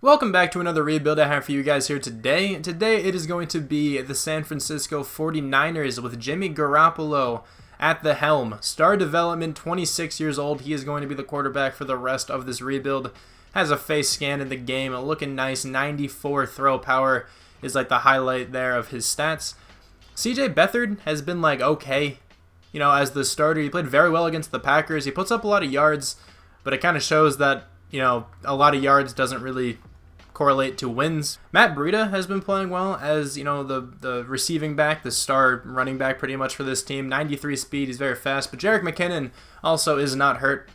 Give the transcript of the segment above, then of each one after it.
Welcome back to another rebuild I have for you guys here today. Today it is going to be the San Francisco 49ers with Jimmy Garoppolo at the helm. Star development, 26 years old. He is going to be the quarterback for the rest of this rebuild. Has a face scan in the game, looking nice. 94 throw power is like the highlight there of his stats. CJ Beathard has been like okay, as the starter. He played very well against the Packers. He puts up a lot of yards, but it kind of shows that, a lot of yards doesn't really correlate to wins. Matt Breida has been playing well as, the receiving back, the star running back pretty much for this team. 93 speed, he's very fast, but Jerick McKinnon also is not hurt.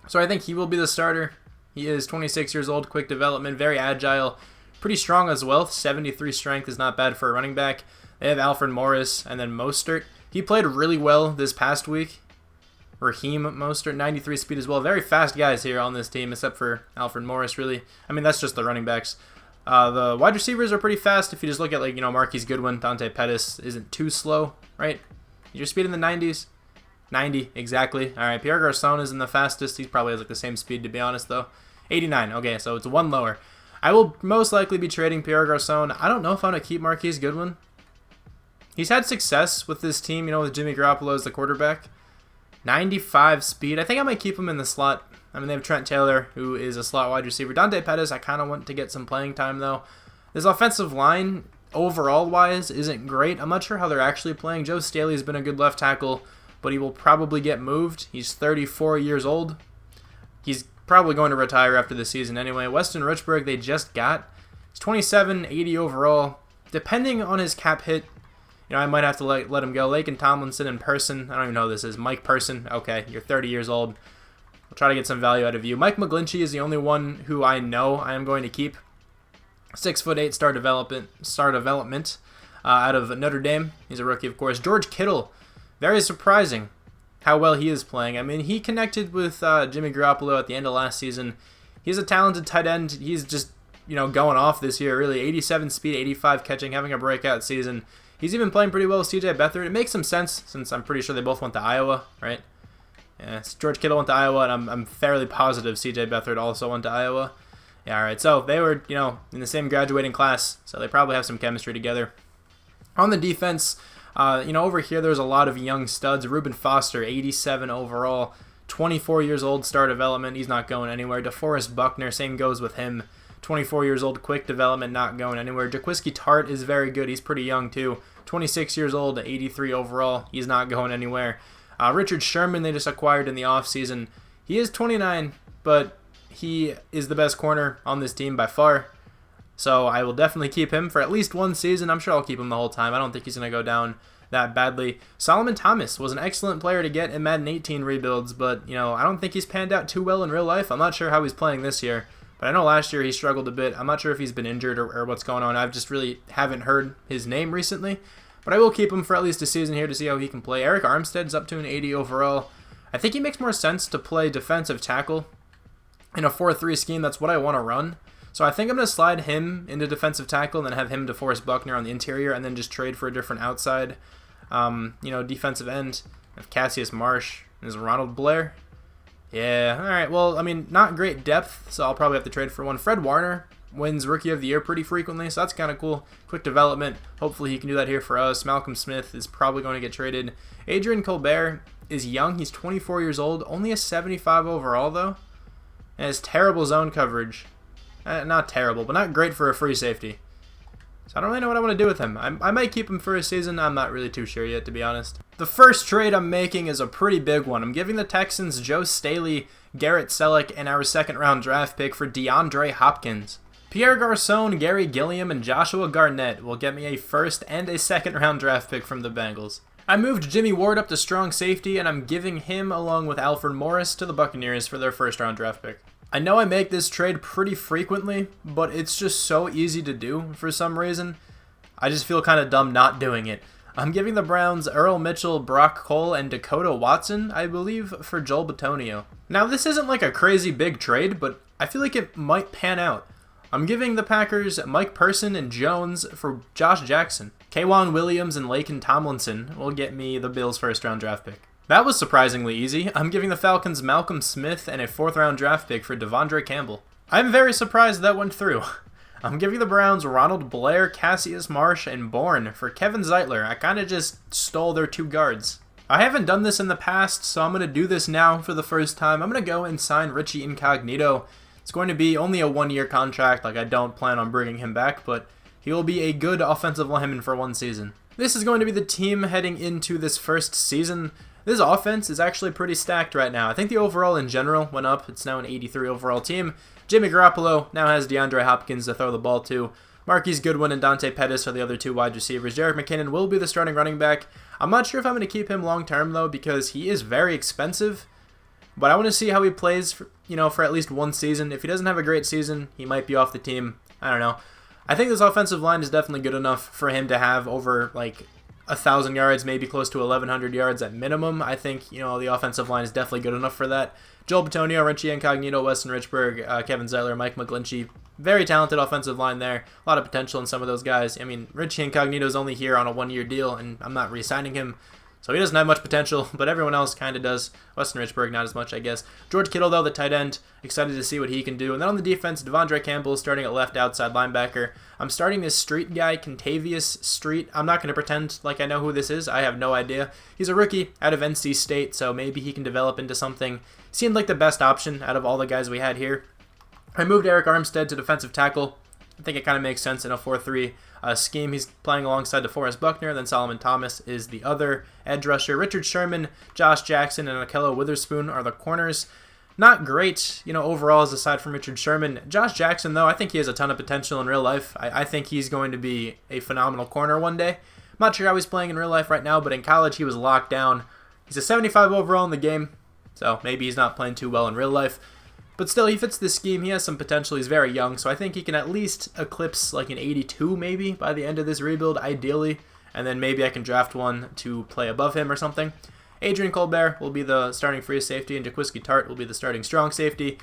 So I think he will be the starter. He is 26 years old, quick development, very agile, pretty strong as well. 73 strength is not bad for a running back. They have Alfred Morris and then Mostert. He played really well this past week. Raheem Mostert, 93 speed as well. Very fast guys here on this team, except for Alfred Morris, really. I mean, that's just the running backs. The wide receivers are pretty fast. If you just look at, Marquise Goodwin, Dante Pettis isn't too slow, right? Your speed in the 90s? 90, exactly. All right, Pierre Garçon isn't the fastest. He probably has, the same speed, to be honest, though. 89, okay, so it's one lower. I will most likely be trading Pierre Garçon. I don't know if I'm going to keep Marquise Goodwin. He's had success with this team, with Jimmy Garoppolo as the quarterback. 95 speed. I think I might keep him in the slot. I mean, they have Trent Taylor, who is a slot wide receiver. Dante Pettis, I kind of want to get some playing time, though. This offensive line, overall-wise, isn't great. I'm not sure how they're actually playing. Joe Staley's been a good left tackle, but he will probably get moved. He's 34 years old. He's probably going to retire after the season anyway. Weston Richburg, they just got. He's 27, 80 overall. Depending on his cap hit, I might have to let him go. Laken Tomlinson in person. I don't even know who this is. Mike Person. Okay, you're 30 years old. I'll try to get some value out of you. Mike McGlinchey is the only one who I know I am going to keep. 6'8" star development out of Notre Dame. He's a rookie, of course. George Kittle. Very surprising how well he is playing. I mean, he connected with Jimmy Garoppolo at the end of last season. He's a talented tight end. He's just, going off this year, really. 87 speed, 85 catching, having a breakout season. He's even playing pretty well with CJ Beathard. It makes some sense since I'm pretty sure they both went to Iowa, right? Yeah, George Kittle went to Iowa, and I'm fairly positive CJ Beathard also went to Iowa. Yeah, all right. So they were, in the same graduating class, so they probably have some chemistry together. On the defense, over here there's a lot of young studs. Reuben Foster, 87 overall, 24 years old, star development. He's not going anywhere. DeForest Buckner, same goes with him. 24 years old, quick development, not going anywhere. Jaquiski Tart is very good. He's pretty young, too. 26 years old, 83 overall. He's not going anywhere. Richard Sherman, they just acquired in the offseason. He is 29, but he is the best corner on this team by far. So I will definitely keep him for at least one season. I'm sure I'll keep him the whole time. I don't think he's going to go down that badly. Solomon Thomas was an excellent player to get in Madden 18 rebuilds, but, I don't think he's panned out too well in real life. I'm not sure how he's playing this year. But I know last year he struggled a bit. I'm not sure if he's been injured or what's going on. I've just really haven't heard his name recently. But I will keep him for at least a season here to see how he can play. Eric Armstead's up to an 80 overall. I think he makes more sense to play defensive tackle in a 4-3 scheme. That's what I want to run. So I think I'm going to slide him into defensive tackle and then have him DeForest Buckner on the interior and then just trade for a different outside, defensive end. I have Cassius Marsh. There's Ronald Blair. Yeah, all right. Well, I mean, not great depth, so I'll probably have to trade for one. Fred Warner wins Rookie of the Year pretty frequently, so that's kind of cool. Quick development. Hopefully he can do that here for us. Malcolm Smith is probably going to get traded. Adrian Colbert is young. He's 24 years old. Only a 75 overall, though. And has terrible zone coverage. Not terrible, but not great for a free safety. So I don't really know what I want to do with him. I might keep him for a season. I'm not really too sure yet, to be honest. The first trade I'm making is a pretty big one. I'm giving the Texans Joe Staley, Garrett Selleck, and our second-round draft pick for DeAndre Hopkins. Pierre Garçon, Gary Gilliam, and Joshua Garnett will get me a first and a second-round draft pick from the Bengals. I moved Jimmy Ward up to strong safety, and I'm giving him, along with Alfred Morris, to the Buccaneers for their first-round draft pick. I know I make this trade pretty frequently, but it's just so easy to do for some reason. I just feel kind of dumb not doing it. I'm giving the Browns Earl Mitchell, Brock Cole, and Dakota Watson, I believe, for Joel Bitonio. Now, this isn't like a crazy big trade, but I feel like it might pan out. I'm giving the Packers Mike Person and Jones for Josh Jackson. K'Wan Williams and Laken Tomlinson will get me the Bills' first-round draft pick. That was surprisingly easy. I'm giving the Falcons Malcolm Smith and a 4th-round draft pick for Devondre Campbell. I'm very surprised that went through. I'm giving the Browns Ronald Blair, Cassius Marsh, and Bourne for Kevin Zeitler. I kind of just stole their 2 guards. I haven't done this in the past, so I'm going to do this now for the first time. I'm going to go and sign Richie Incognito. It's going to be only a 1-year contract. Like, I don't plan on bringing him back, but he will be a good offensive lineman for 1 season. This is going to be the team heading into this first season. This offense is actually pretty stacked right now. I think the overall in general went up. It's now an 83 overall team. Jimmy Garoppolo now has DeAndre Hopkins to throw the ball to. Marquise Goodwin and Dante Pettis are the other 2 wide receivers. Jerick McKinnon will be the starting running back. I'm not sure if I'm going to keep him long term though, because he is very expensive. But I want to see how he plays for at least 1 season. If he doesn't have a great season, he might be off the team. I don't know. I think this offensive line is definitely good enough for him to have over like 1,000 yards, maybe close to 1,100 yards at minimum. I think, the offensive line is definitely good enough for that. Joel Bitonio, Richie Incognito, Weston Richburg, Kevin Zeitler, Mike McGlinchey. Very talented offensive line there. A lot of potential in some of those guys. I mean, Richie Incognito is only here on a 1-year deal, and I'm not re-signing him. So he doesn't have much potential, but everyone else kind of does. Weston Richburg, not as much, I guess. George Kittle, though, the tight end, excited to see what he can do. And then on the defense, Devondre Campbell starting at left outside linebacker. I'm starting this Street guy, Contavious Street. I'm not going to pretend like I know who this is. I have no idea. He's a rookie out of NC State, so maybe he can develop into something. Seemed like the best option out of all the guys we had here. I moved Eric Armstead to defensive tackle. I think it kind of makes sense in a 4-3 scheme. He's playing alongside DeForest Buckner. Then Solomon Thomas is the other edge rusher. Richard Sherman, Josh Jackson, and Akello Witherspoon are the corners. Not great, overall, as aside from Richard Sherman. Josh Jackson, though, I think he has a ton of potential in real life. I think he's going to be a phenomenal corner one day. I'm not sure how he's playing in real life right now, but in college he was locked down. He's a 75 overall in the game, so maybe he's not playing too well in real life. But still, he fits this scheme. He has some potential. He's very young, so I think he can at least eclipse like an 82 maybe by the end of this rebuild, ideally. And then maybe I can draft one to play above him or something. Adrian Colbert will be the starting free safety, and Jaquiski Tart will be the starting strong safety.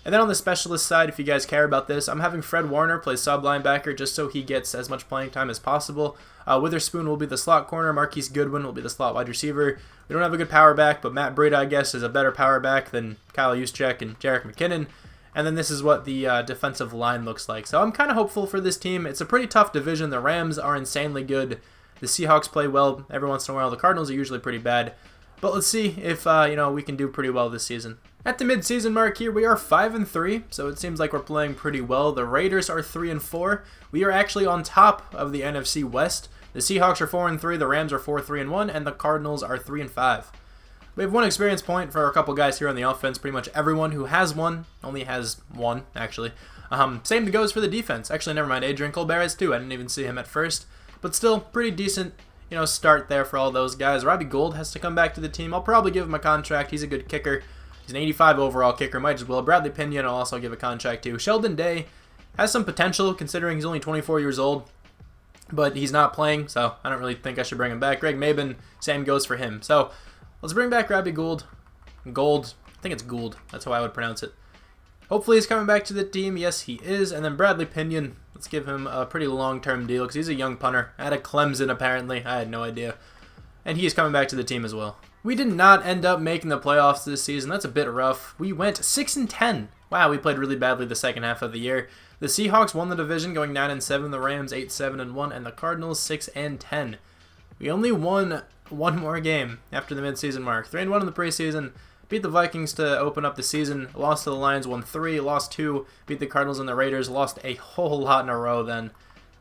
And then on the specialist side, if you guys care about this, I'm having Fred Warner play sub linebacker just so he gets as much playing time as possible. Witherspoon will be the slot corner. Marquise Goodwin will be the slot wide receiver. We don't have a good power back, but Matt Breida, I guess, is a better power back than Kyle Juszczyk and Jerick McKinnon. And then this is what the defensive line looks like. So I'm kind of hopeful for this team. It's a pretty tough division. The Rams are insanely good. The Seahawks play well every once in a while. The Cardinals are usually pretty bad. But let's see if we can do pretty well this season. At the mid-season mark here, we are 5-3, so it seems like we're playing pretty well. The Raiders are 3-4. We are actually on top of the NFC West. The Seahawks are 4-3, the Rams are 4-3-1, and the Cardinals are 3-5. We have 1 experience point for a couple guys here on the offense. Pretty much everyone who has one only has 1, actually. Same goes for the defense. Actually, never mind. Adrian Colbert has 2. I didn't even see him at first. But still, pretty decent start there for all those guys. Robbie Gould has to come back to the team. I'll probably give him a contract. He's a good kicker. He's an 85 overall kicker. Might as well. Bradley Pinion I'll also give a contract to. Sheldon Day has some potential considering he's only 24 years old. But he's not playing, so I don't really think I should bring him back. Greg Mabin, same goes for him. So let's bring back Robbie Gould. Gould. I think it's Gould. That's how I would pronounce it. Hopefully he's coming back to the team. Yes, he is. And then Bradley Pinion. Let's give him a pretty long-term deal because he's a young punter. Out of Clemson, apparently. I had no idea. And he's coming back to the team as well. We did not end up making the playoffs this season. That's a bit rough. We went 6-10. Wow, we played really badly the second half of the year. The Seahawks won the division going 9-7. The Rams 8-7-1. And the Cardinals 6-10. We only won 1 more game after the midseason mark. 3-1 in the preseason. Beat the Vikings to open up the season. Lost to the Lions, won 3. Lost 2. Beat the Cardinals and the Raiders. Lost a whole lot in a row then.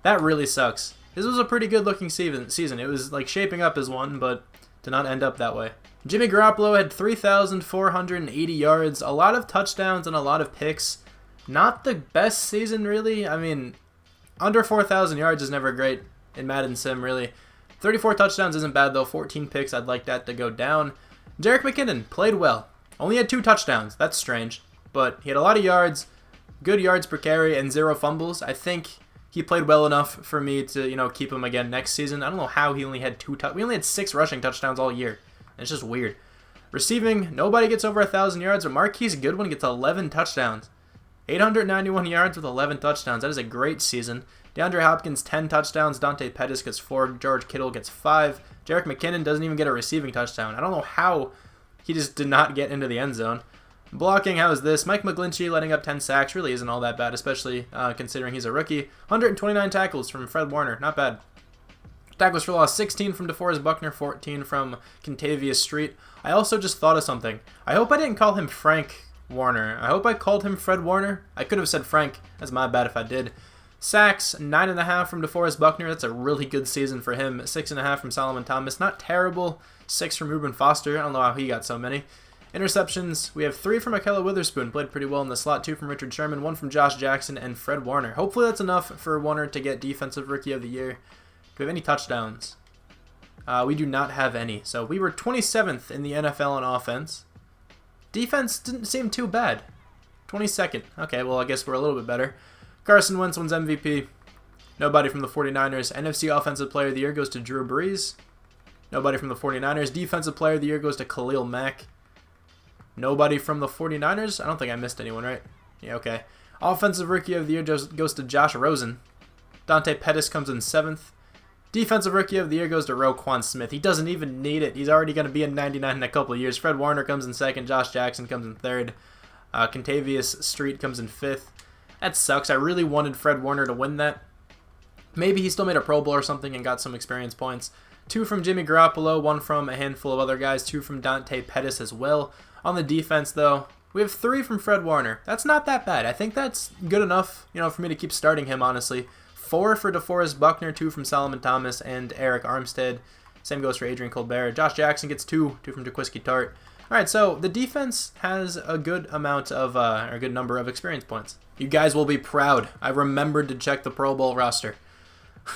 That really sucks. This was a pretty good looking season. It was like shaping up as one, but did not end up that way. Jimmy Garoppolo had 3,480 yards. A lot of touchdowns and a lot of picks. Not the best season, really. I mean, under 4,000 yards is never great in Madden Sim, really. 34 touchdowns isn't bad, though. 14 picks, I'd like that to go down. Jerick McKinnon played well. Only had 2 touchdowns. That's strange. But he had a lot of yards, good yards per carry, and 0 fumbles. I think he played well enough for me to, keep him again next season. I don't know how he only had 2 we only had 6 rushing touchdowns all year. It's just weird. Receiving, nobody gets over 1,000 yards, but Marquise Goodwin gets 11 touchdowns. 891 yards with 11 touchdowns. That is a great season. DeAndre Hopkins, 10 touchdowns. Dante Pettis gets 4. George Kittle gets 5. Jerick McKinnon doesn't even get a receiving touchdown. I don't know how he just did not get into the end zone. Blocking, how is this? Mike McGlinchey letting up 10 sacks really isn't all that bad, especially considering he's a rookie. 129 tackles from Fred Warner, not bad. Tackles for loss, 16 from DeForest Buckner, 14 from Contavious Street. I also just thought of something. I hope I didn't call him Frank Warner. I hope I called him Fred Warner. I could have said Frank. That's my bad if I did. Sacks, 9.5 from DeForest Buckner. That's a really good season for him. 6.5 from Solomon Thomas. Not terrible. 6 from Reuben Foster. I don't know how he got so many. Interceptions, we have 3 from Akella Witherspoon, played pretty well in the slot, 2 from Richard Sherman, 1 from Josh Jackson, and Fred Warner. Hopefully that's enough for Warner to get Defensive Rookie of the Year. Do we have any touchdowns? We do not have any. So we were 27th in the NFL on offense. Defense didn't seem too bad. 22nd. Okay, well I guess we're a little bit better. Carson Wentz wins MVP. Nobody from the 49ers. NFC Offensive Player of the Year goes to Drew Brees. Nobody from the 49ers. Defensive Player of the Year goes to Khalil Mack. Nobody from the 49ers? I don't think I missed anyone, right? Yeah, okay. Offensive Rookie of the Year goes to Josh Rosen. Dante Pettis comes in 7th. Defensive Rookie of the Year goes to Roquan Smith. He doesn't even need it. He's already going to be in 99 in a couple of years. Fred Warner comes in 2nd. Josh Jackson comes in 3rd. Contavious Street comes in 5th. That sucks. I really wanted Fred Warner to win that. Maybe he still made a Pro Bowl or something and got some experience points. 2 from Jimmy Garoppolo, 1 from a handful of other guys, 2 from Dante Pettis as well. On the defense, though, we have 3 from Fred Warner. That's not that bad. I think that's good enough, for me to keep starting him, honestly. 4 for DeForest Buckner, 2 from Solomon Thomas and Eric Armstead. Same goes for Adrian Colbert. Josh Jackson gets 2 from Jaquiski Tart. All right, so the defense has a good amount of, or a good number of experience points. You guys will be proud. I remembered to check the Pro Bowl roster.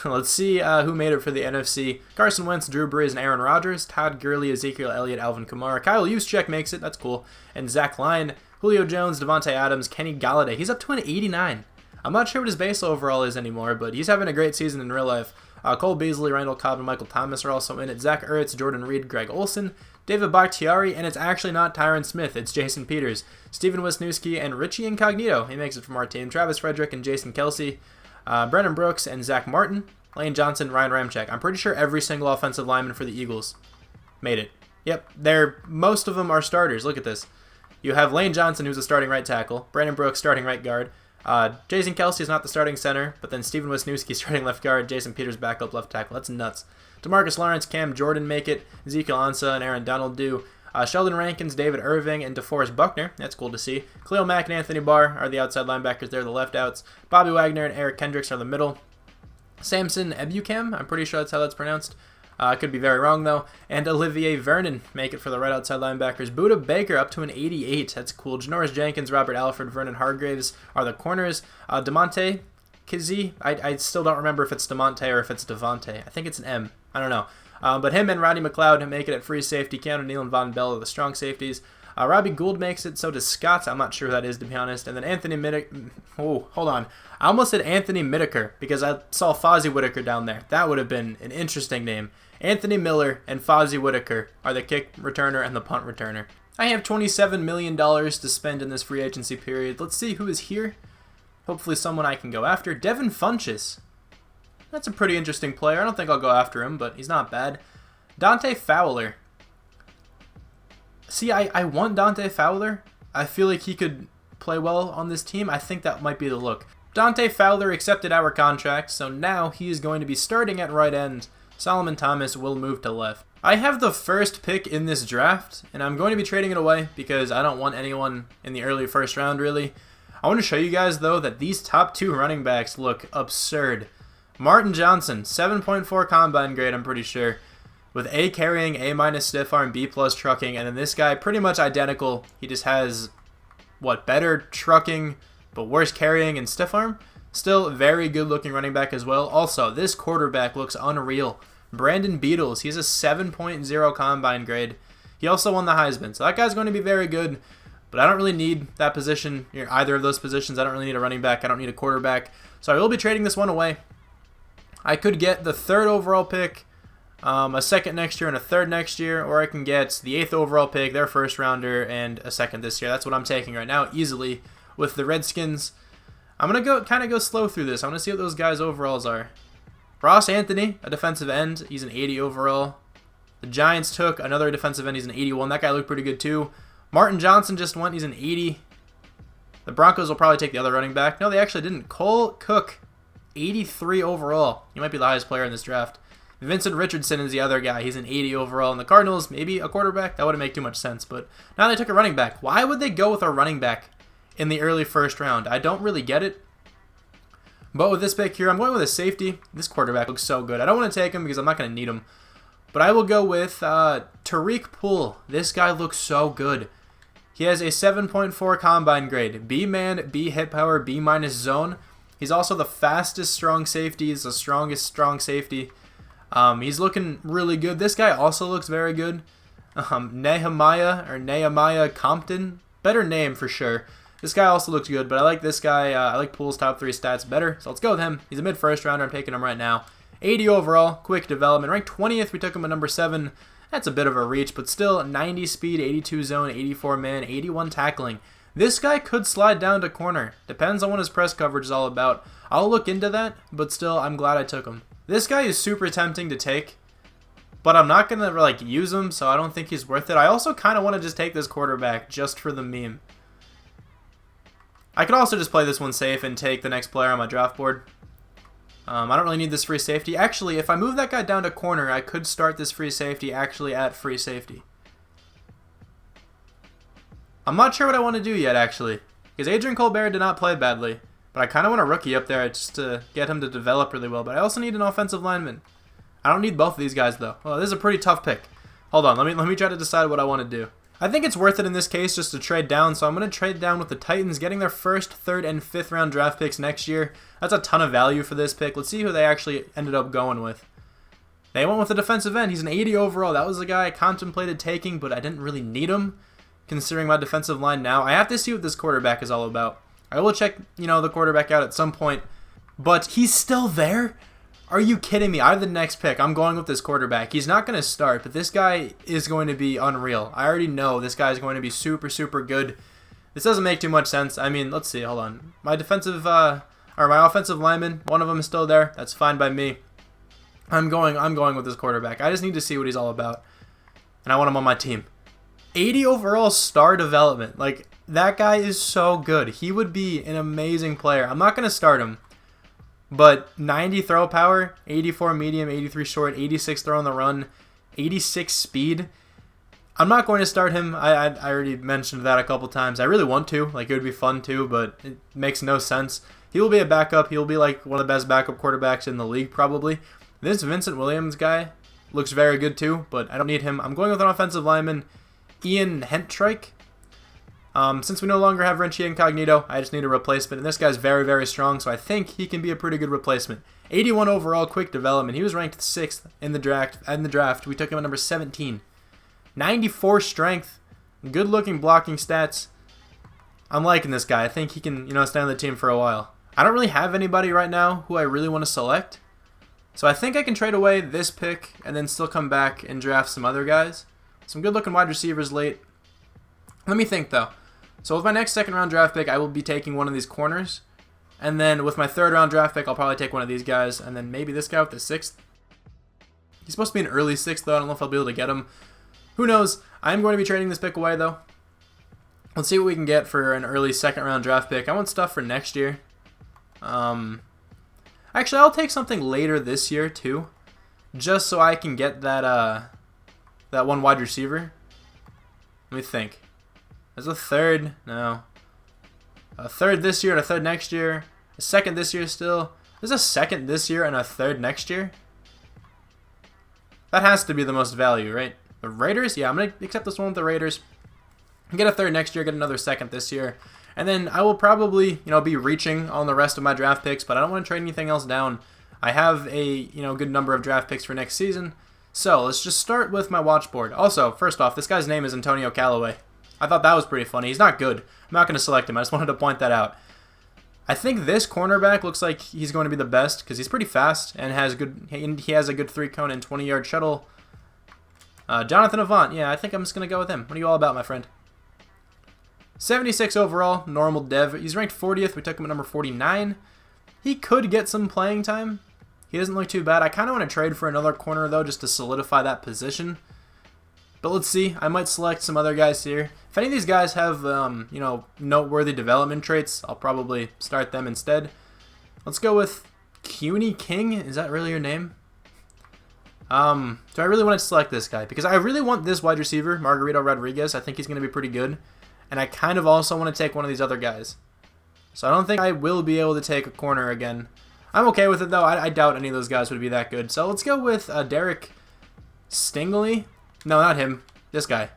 Let's see who made it for the NFC. Carson Wentz, Drew Brees, and Aaron Rodgers. Todd Gurley, Ezekiel Elliott, Alvin Kamara. Kyle Juszczyk makes it. That's cool. And Zach Lyon, Julio Jones, Devontae Adams, Kenny Galladay. He's up to an 89. I'm not sure what his base overall is anymore, but he's having a great season in real life. Cole Beasley, Randall Cobb, and Michael Thomas are also in it. Zach Ertz, Jordan Reed, Greg Olsen, David Bakhtiari, and it's actually not Tyron Smith. It's Jason Peters, Steven Wisniewski, and Richie Incognito. He makes it from our team. Travis Frederick and Jason Kelsey. Brennan Brooks and Zach Martin, Lane Johnson, Ryan Ramczyk. I'm pretty sure every single offensive lineman for the Eagles made it. Yep, most of them are starters. Look at this. You have Lane Johnson, who's a starting right tackle. Brandon Brooks, starting right guard. Jason Kelsey is not the starting center, but then Steven Wisniewski, starting left guard. Jason Peters, backup left tackle. That's nuts. DeMarcus Lawrence, Cam Jordan make it. Ezekiel Ansah and Aaron Donald do. Sheldon Rankins, David Irving, and DeForest Buckner. That's cool to see. Khalil Mack and Anthony Barr are the outside linebackers. They're the left outs. Bobby Wagner and Eric Kendricks are the middle. Samson Ebukam, I'm pretty sure that's how that's pronounced. I could be very wrong, though. And Olivier Vernon make it for the right outside linebackers. Buda Baker up to an 88. That's cool. Janoris Jenkins, Robert Alford, Vernon Hargraves are the corners. DeMonte Kizzy, I still don't remember if it's DeMonte or if it's Devonte. I think it's an M. I don't know. But him and Rodney McLeod make it at free safety. Keanu Neal and Von Bell are the strong safeties. Robbie Gould makes it, so does Scott. I'm not sure who that is, to be honest. And then Anthony Middicker. Oh, hold on. I almost said Anthony Middicker because I saw Fozzie Whitaker down there. That would have been an interesting name. Anthony Miller and Fozzie Whitaker are the kick returner and the punt returner. I have $27 million to spend in this free agency period. Let's see who is here. Hopefully someone I can go after. Devin Funchess. That's a pretty interesting player. I don't think I'll go after him, but he's not bad. Dante Fowler. See, I want Dante Fowler. I feel like he could play well on this team. I think that might be the look. Dante Fowler accepted our contract, so now he is going to be starting at right end. Solomon Thomas will move to left. I have the first pick in this draft, and I'm going to be trading it away because I don't want anyone in the early first round, really. I want to show you guys, though, that these top 2 running backs look absurd. Martin Johnson, 7.4 combine grade, I'm pretty sure. With A carrying, A- stiff arm, B+ trucking, and then this guy pretty much identical. He just has, better trucking, but worse carrying and stiff arm? Still very good looking running back as well. Also, this quarterback looks unreal. Brandon Beatles, he's a 7.0 combine grade. He also won the Heisman, so that guy's going to be very good. But I don't really need that position, either of those positions. I don't really need a running back. I don't need a quarterback. So I will be trading this one away. I could get the 3rd overall pick, a 2nd next year and a 3rd next year, or I can get the 8th overall pick, their 1st rounder, and a 2nd this year. That's what I'm taking right now, easily, with the Redskins. I'm going to kind of go slow through this. I want to see what those guys' overalls are. Ross Anthony, a defensive end. He's an 80 overall. The Giants took another defensive end. He's an 81. That guy looked pretty good too. Martin Johnson just went. He's an 80. The Broncos will probably take the other running back. No, they actually didn't. Cole Cook, 83 overall. He might be the highest player in this draft. Vincent Richardson is the other guy. He's an 80 overall. And the Cardinals, maybe a quarterback. That wouldn't make too much sense. But now they took a running back. Why would they go with a running back in the early first round? I don't really get it. But with this pick here, I'm going with a safety. This quarterback looks so good. I don't want to take him because I'm not going to need him. But I will go with Tariq Poole. This guy looks so good. He has a 7.4 combine grade. B-man, B hit power, B- zone. He's also the fastest strong safety. He's the strongest strong safety. He's looking really good. This guy also looks very good. Nehemiah Compton. Better name for sure. This guy also looks good, but I like this guy. I like Poole's top 3 stats better, so let's go with him. He's a mid-first rounder. I'm taking him right now. 80 overall, quick development. Ranked 20th, we took him at number 7. That's a bit of a reach, but still 90 speed, 82 zone, 84 man, 81 tackling. This guy could slide down to corner. Depends on what his press coverage is all about. I'll look into that, but still, I'm glad I took him. This guy is super tempting to take, but I'm not going to use him, so I don't think he's worth it. I also kind of want to just take this quarterback just for the meme. I could also just play this one safe and take the next player on my draft board. I don't really need this free safety. Actually, if I move that guy down to corner, I could start this free safety actually at free safety. I'm not sure what I want to do yet, actually, because Adrian Colbert did not play badly, but I kind of want a rookie up there just to get him to develop really well, but I also need an offensive lineman. I don't need both of these guys, though. Well, this is a pretty tough pick. Hold on, let me try to decide what I want to do. I think it's worth it in this case just to trade down, so I'm going to trade down with the Titans, getting their 1st, 3rd, and 5th round draft picks next year. That's a ton of value for this pick. Let's see who they actually ended up going with. They went with a defensive end. He's an 80 overall. That was the guy I contemplated taking, but I didn't really need him, considering my defensive line now. I have to see what this quarterback is all about. I will check, the quarterback out at some point, but he's still there? Are you kidding me? I have the next pick. I'm going with this quarterback. He's not going to start, but this guy is going to be unreal. I already know this guy is going to be super, super good. This doesn't make too much sense. I mean, let's see. Hold on. My defensive, my offensive lineman, one of them is still there. That's fine by me. I'm going with this quarterback. I just need to see what he's all about, and I want him on my team. 80 overall star development. That guy is so good. He would be an amazing player. I'm not going to start him. But 90 throw power, 84 medium, 83 short, 86 throw on the run, 86 speed. I'm not going to start him. I already mentioned that a couple times. I really want to. It would be fun too, but it makes no sense. He will be a backup. He'll be one of the best backup quarterbacks in the league probably. This Vincent Williams guy looks very good too, but I don't need him. I'm going with an offensive lineman, Ian Hentrike. Since we no longer have Renchi Incognito, I just need a replacement, and this guy's very, very strong, so I think he can be a pretty good replacement. 81 overall, quick development. He was ranked 6th in the draft. We took him at number 17. 94 strength, good-looking blocking stats. I'm liking this guy. I think he can, stay on the team for a while. I don't really have anybody right now who I really want to select, so I think I can trade away this pick and then still come back and draft some other guys. Some good-looking wide receivers late. Let me think, though. So with my next 2nd round draft pick, I will be taking one of these corners. And then with my 3rd round draft pick, I'll probably take one of these guys. And then maybe this guy with the 6th. He's supposed to be an early 6th, though. I don't know if I'll be able to get him. Who knows? I'm going to be trading this pick away, though. Let's see what we can get for an early 2nd round draft pick. I want stuff for next year. Actually, I'll take something later this year, too. Just so I can get that one wide receiver. Let me think. There's a 3rd. No. A 3rd this year and a 3rd next year. A 2nd this year still. There's a 2nd this year and a 3rd next year. That has to be the most value, right? The Raiders? Yeah, I'm going to accept this one with the Raiders. Get a 3rd next year, get another 2nd this year. And then I will probably, be reaching on the rest of my draft picks, but I don't want to trade anything else down. I have a, good number of draft picks for next season. So, let's just start with my watch board. Also, first off, this guy's name is Antonio Callaway. I thought that was pretty funny. He's not good. I'm not going to select him. I just wanted to point that out. I think this cornerback looks like he's going to be the best because he's pretty fast and he has a good 3-cone and 20-yard shuttle. Jonathan Avant. Yeah, I think I'm just going to go with him. What are you all about, my friend? 76 overall, normal dev. He's ranked 40th. We took him at number 49. He could get some playing time. He doesn't look too bad. I kind of want to trade for another corner, though, just to solidify that position. But let's see. I might select some other guys here. If any of these guys have, you know, noteworthy development traits, I'll probably start them instead. Let's go with CUNY King. Is that really your name? Do I really want to select this guy? Because I really want this wide receiver, Margarito Rodriguez. I think he's going to be pretty good. And I kind of also want to take one of these other guys. So I don't think I will be able to take a corner again. I'm okay with it, though. I doubt any of those guys would be that good. So let's go with Derek Stingley. No, not him. This guy.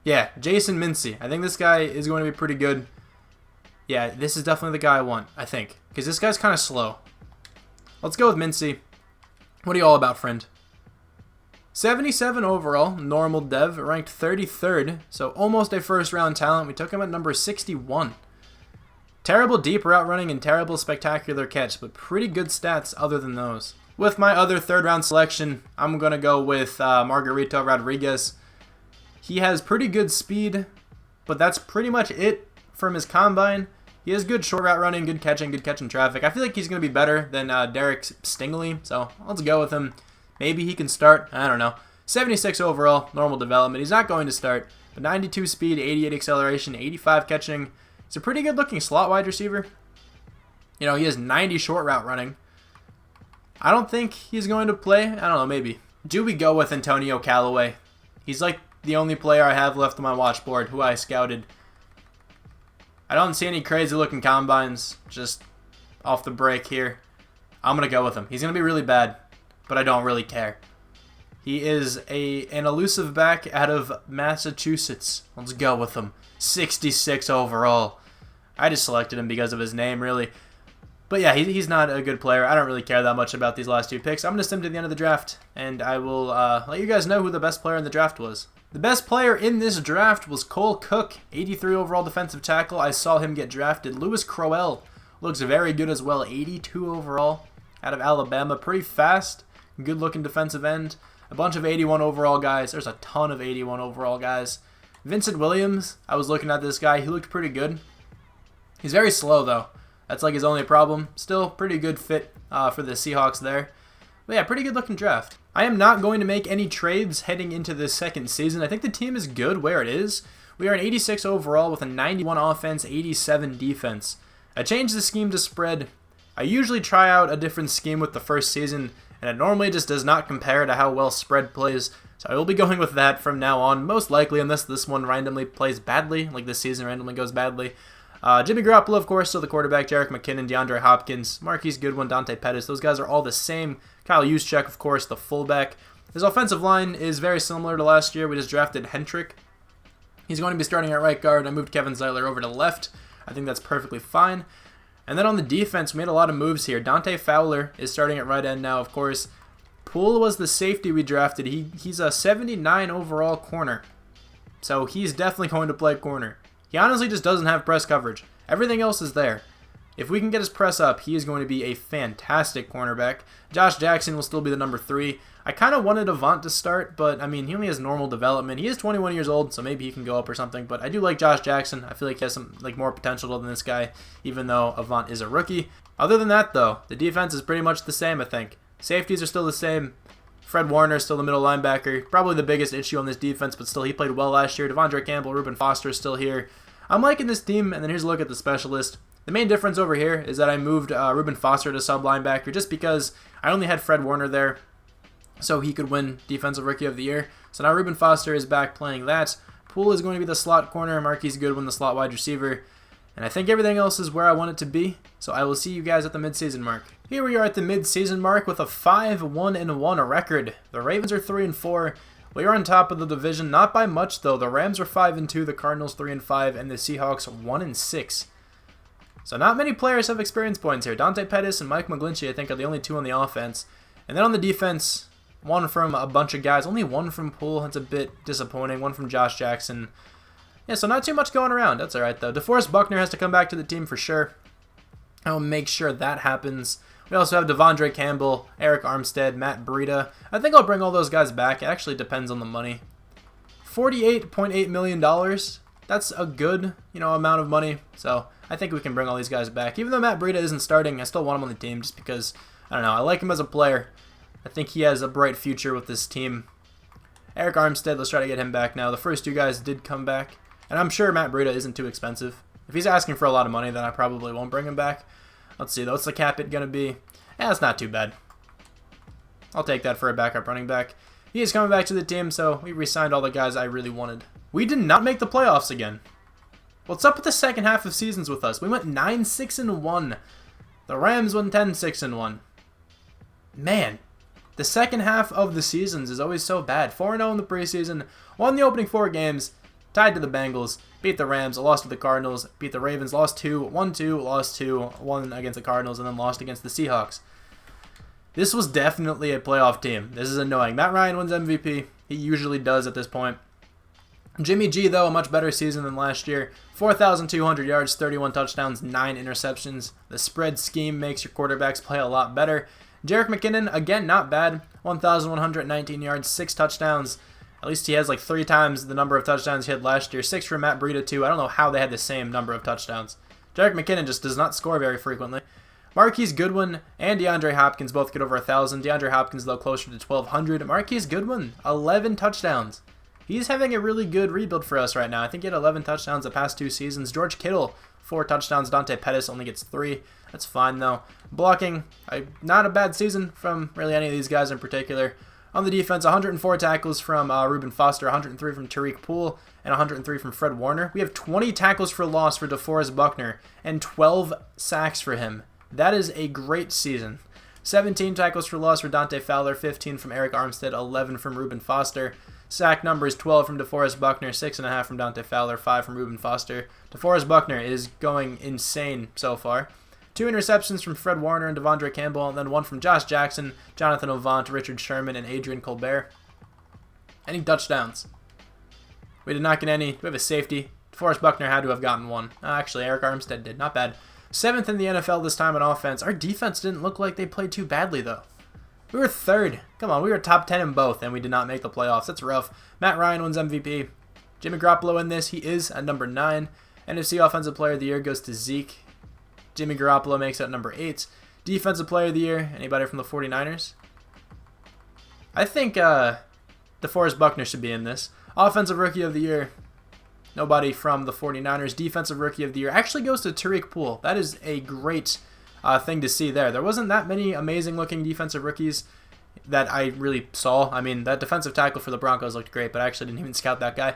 Yeah, Jason Mincy. I think this guy is going to be pretty good. Yeah, this is definitely the guy I want, I think. Because this guy's kind of slow. Let's go with Mincy. What are you all about, friend? 77 overall, normal dev, ranked 33rd. So almost a first-round talent. We took him at number 61. Terrible deep route running and terrible spectacular catch, but pretty good stats other than those. With my other third-round selection, I'm going to go with Margarito Rodriguez. He has pretty good speed, but that's pretty much it from his combine. He has good short route running, good catching traffic. I feel like he's going to be better than Derek Stingley, so let's go with him. Maybe he can start. I don't know. 76 overall, normal development. He's not going to start, but 92 speed, 88 acceleration, 85 catching. He's a pretty good-looking slot wide receiver. You know, he has 90 short route running. I don't think he's going to play. I don't know, maybe. Do we go with Antonio Callaway? He's like the only player I have left on my watch board who I scouted. I don't see any crazy-looking combines just off the break here. I'm going to go with him. He's going to be really bad, but I don't really care. He is an elusive back out of Massachusetts. Let's go with him. 66 overall. I just selected him because of his name, really. But yeah, he's not a good player. I don't really care that much about these last two picks. I'm going to stem to the end of the draft, and I will let you guys know who the best player in the draft was. The best player in this draft was Cole Cook, 83 overall defensive tackle. I saw him get drafted. Lewis Crowell looks very good as well, 82 overall out of Alabama. Pretty fast, good-looking defensive end. A bunch of 81 overall guys. There's a ton of 81 overall guys. Vincent Williams, I was looking at this guy. He looked pretty good. He's very slow, though. That's like his only problem. Still pretty good fit for the Seahawks there. But yeah, pretty good looking draft. I am not going to make any trades heading into this second season. I think the team is good where it is. We are an 86 overall with a 91 offense, 87 defense. I changed the scheme to spread. I usually try out a different scheme with the first season, and it normally just does not compare to how well spread plays. So I will be going with that from now on, most likely, unless this one randomly plays badly, like this season randomly goes badly. Jimmy Garoppolo, of course, still the quarterback. Jerick McKinnon, DeAndre Hopkins, Marquise Goodwin, Dante Pettis. Those guys are all the same. Kyle Juszczyk, of course, the fullback. His offensive line is very similar to last year. We just drafted Hentrick. He's going to be starting at right guard. I moved Kevin Zeitler over to left. I think that's perfectly fine. And then on the defense, we made a lot of moves here. Dante Fowler is starting at right end now, of course. Poole was the safety we drafted. He's a 79 overall corner. So he's definitely going to play corner. He honestly just doesn't have press coverage. Everything else is there. If we can get his press up, he is going to be a fantastic cornerback. Josh Jackson will still be the number 3. I kind of wanted Avant to start, but I mean, he only has normal development. He is 21 years old, so maybe he can go up or something. But I do like Josh Jackson. I feel like he has some more potential than this guy, even though Avant is a rookie. Other than that, though, the defense is pretty much the same, I think. Safeties are still the same. Fred Warner is still the middle linebacker. Probably the biggest issue on this defense, but still he played well last year. Devondre Campbell, Reuben Foster is still here. I'm liking this team, and then here's a look at the specialist. The main difference over here is that I moved Reuben Foster to sub linebacker just because I only had Fred Warner there, so he could win Defensive Rookie of the Year. So now Reuben Foster is back playing that. Poole is going to be the slot corner, Marquise Goodwin the slot wide receiver. And I think everything else is where I want it to be, so I will see you guys at the midseason mark. Here we are at the midseason mark with a 5-1-1 record. The Ravens are 3-4. We are on top of the division, not by much though. The Rams are 5-2, the Cardinals 3-5, and the Seahawks 1-6. So not many players have experience points here. Dante Pettis and Mike McGlinchey, I think, are the only two on the offense. And then on the defense, one from a bunch of guys. Only one from Poole. That's a bit disappointing. One from Josh Jackson. Yeah, so not too much going around. That's all right, though. DeForest Buckner has to come back to the team for sure. I will make sure that happens. We also have Devondre Campbell, Eric Armstead, Matt Breida. I think I'll bring all those guys back. It actually depends on the money. $48.8 million. that's a good, amount of money. So I think we can bring all these guys back. Even though Matt Breida isn't starting, I still want him on the team just because, I don't know, I like him as a player. I think he has a bright future with this team. Eric Armstead, let's try to get him back now. The first two guys did come back, and I'm sure Matt Breida isn't too expensive. If he's asking for a lot of money, then I probably won't bring him back. Let's see, though. What's the cap hit going to be? Yeah, it's not too bad. I'll take that for a backup running back. He is coming back to the team, so we re-signed all the guys I really wanted. We did not make the playoffs again. What's up with the second half of seasons with us? We went 9-6-1. The Rams went 10-6-1. Man, the second half of the seasons is always so bad. 4-0 in the preseason, won the opening 4 games, tied to the Bengals, beat the Rams, lost to the Cardinals, beat the Ravens, lost 2, won 2, lost 2, won against the Cardinals, and then lost against the Seahawks. This was definitely a playoff team. This is annoying. Matt Ryan wins MVP. He usually does at this point. Jimmy G, though, a much better season than last year. 4,200 yards, 31 touchdowns, 9 interceptions. The spread scheme makes your quarterbacks play a lot better. Jerick McKinnon, again, not bad. 1,119 yards, 6 touchdowns. At least he has like 3 times the number of touchdowns he had last year. 6 for Matt Breida, too. I don't know how they had the same number of touchdowns. Jerick McKinnon just does not score very frequently. Marquise Goodwin and DeAndre Hopkins both get over 1,000. DeAndre Hopkins, though, closer to 1,200. Marquise Goodwin, 11 touchdowns. He's having a really good rebuild for us right now. I think he had 11 touchdowns the past 2 seasons. George Kittle, 4 touchdowns. Dante Pettis only gets 3. That's fine, though. Blocking, not a bad season from really any of these guys in particular. On the defense, 104 tackles from Reuben Foster, 103 from Tariq Poole, and 103 from Fred Warner. We have 20 tackles for loss for DeForest Buckner and 12 sacks for him. That is a great season. 17 tackles for loss for Dante Fowler, 15 from Eric Armstead, 11 from Reuben Foster. Sack numbers 12 from DeForest Buckner, 6.5 from Dante Fowler, 5 from Reuben Foster. DeForest Buckner is going insane so far. 2 interceptions from Fred Warner and Devondre Campbell, and then 1 from Josh Jackson, Jonathan Avant, Richard Sherman, and Adrian Colbert. Any touchdowns? We did not get any. We have a safety. DeForest Buckner had to have gotten 1. Actually, Eric Armstead did. Not bad. 7th in the NFL this time on offense. Our defense didn't look like they played too badly, though. We were 3rd. Come on, we were top 10 in both, and we did not make the playoffs. That's rough. Matt Ryan wins MVP. Jimmy Garoppolo in this. He is at number 9. NFC Offensive Player of the Year goes to Zeke. Jimmy Garoppolo makes it at number 8. Defensive Player of the Year, anybody from the 49ers? I think DeForest Buckner should be in this. Offensive Rookie of the Year, nobody from the 49ers. Defensive Rookie of the Year actually goes to Tariq Poole. That is a great thing to see there. There wasn't that many amazing-looking defensive rookies that I really saw. I mean, that defensive tackle for the Broncos looked great, but I actually didn't even scout that guy.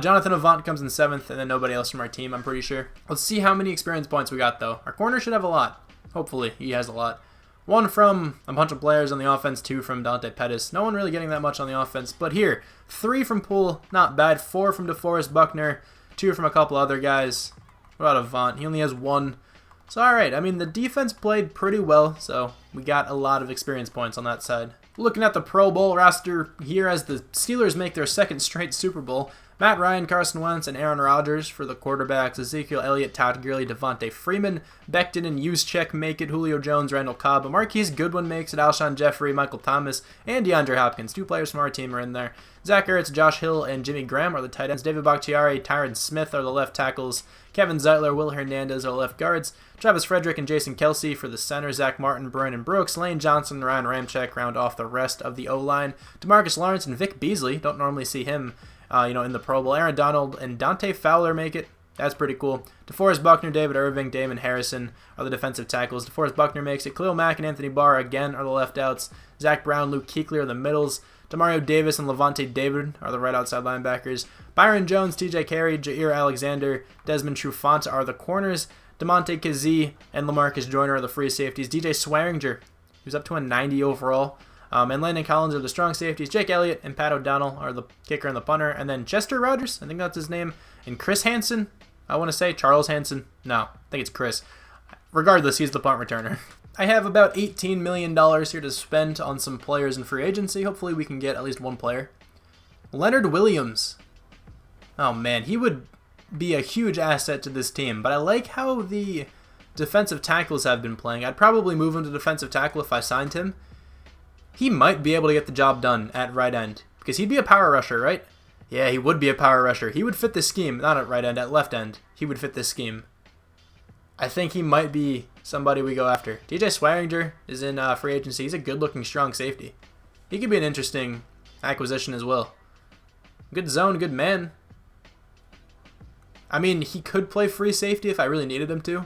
Jonathan Avant comes in 7th, and then nobody else from our team, I'm pretty sure. Let's see how many experience points we got, though. Our corner should have a lot. Hopefully, he has a lot. 1 from a bunch of players on the offense, 2 from Dante Pettis. No one really getting that much on the offense, but here, 3 from Poole, not bad. 4 from DeForest Buckner, 2 from a couple other guys. What about Avant? He only has 1. So, alright, I mean, the defense played pretty well, so we got a lot of experience points on that side. Looking at the Pro Bowl roster here as the Steelers make their 2nd straight Super Bowl, Matt Ryan, Carson Wentz, and Aaron Rodgers for the quarterbacks. Ezekiel Elliott, Todd Gurley, Devontae Freeman, Becton and Juszczyk make it. Julio Jones, Randall Cobb, Marquise Goodwin makes it. Alshon Jeffrey, Michael Thomas, and DeAndre Hopkins. 2 players from our team are in there. Zach Ertz, Josh Hill, and Jimmy Graham are the tight ends. David Bakhtiari, Tyron Smith are the left tackles. Kevin Zeitler, Will Hernandez are the left guards. Travis Frederick and Jason Kelsey for the center. Zach Martin, Brandon Brooks, Lane Johnson, Ryan Ramczyk round off the rest of the O-line. DeMarcus Lawrence and Vic Beasley, don't normally see him in the Pro Bowl. Aaron Donald and Dante Fowler make it. That's pretty cool. DeForest Buckner, David Irving, Damon Harrison are the defensive tackles. DeForest Buckner makes it. Khalil Mack and Anthony Barr again are the left outs. Zach Brown, Luke Kuechly are the middles. Demario Davis and Levante David are the right outside linebackers. Byron Jones, TJ Carey, Jair Alexander, Desmond Trufant are the corners. DeMonte Kazee and LaMarcus Joyner are the free safeties. DJ Swearinger, who's up to a 90 overall. And Landon Collins are the strong safeties. Jake Elliott and Pat O'Donnell are the kicker and the punter. And then Chester Rogers, I think that's his name. And Chris Hansen, I want to say Charles Hansen. No, I think it's Chris. Regardless, he's the punt returner. I have about $18 million here to spend on some players in free agency. Hopefully we can get at least 1 player. Leonard Williams. Oh man, he would be a huge asset to this team. But I like how the defensive tackles have been playing. I'd probably move him to defensive tackle if I signed him. He might be able to get the job done at right end, because he'd be a power rusher, right? Yeah, he would be a power rusher. He would fit this scheme. Not at right end, at left end. He would fit this scheme. I think he might be somebody we go after. DJ Swearinger is in free agency. He's a good-looking, strong safety. He could be an interesting acquisition as well. Good zone, good man. I mean, he could play free safety if I really needed him to.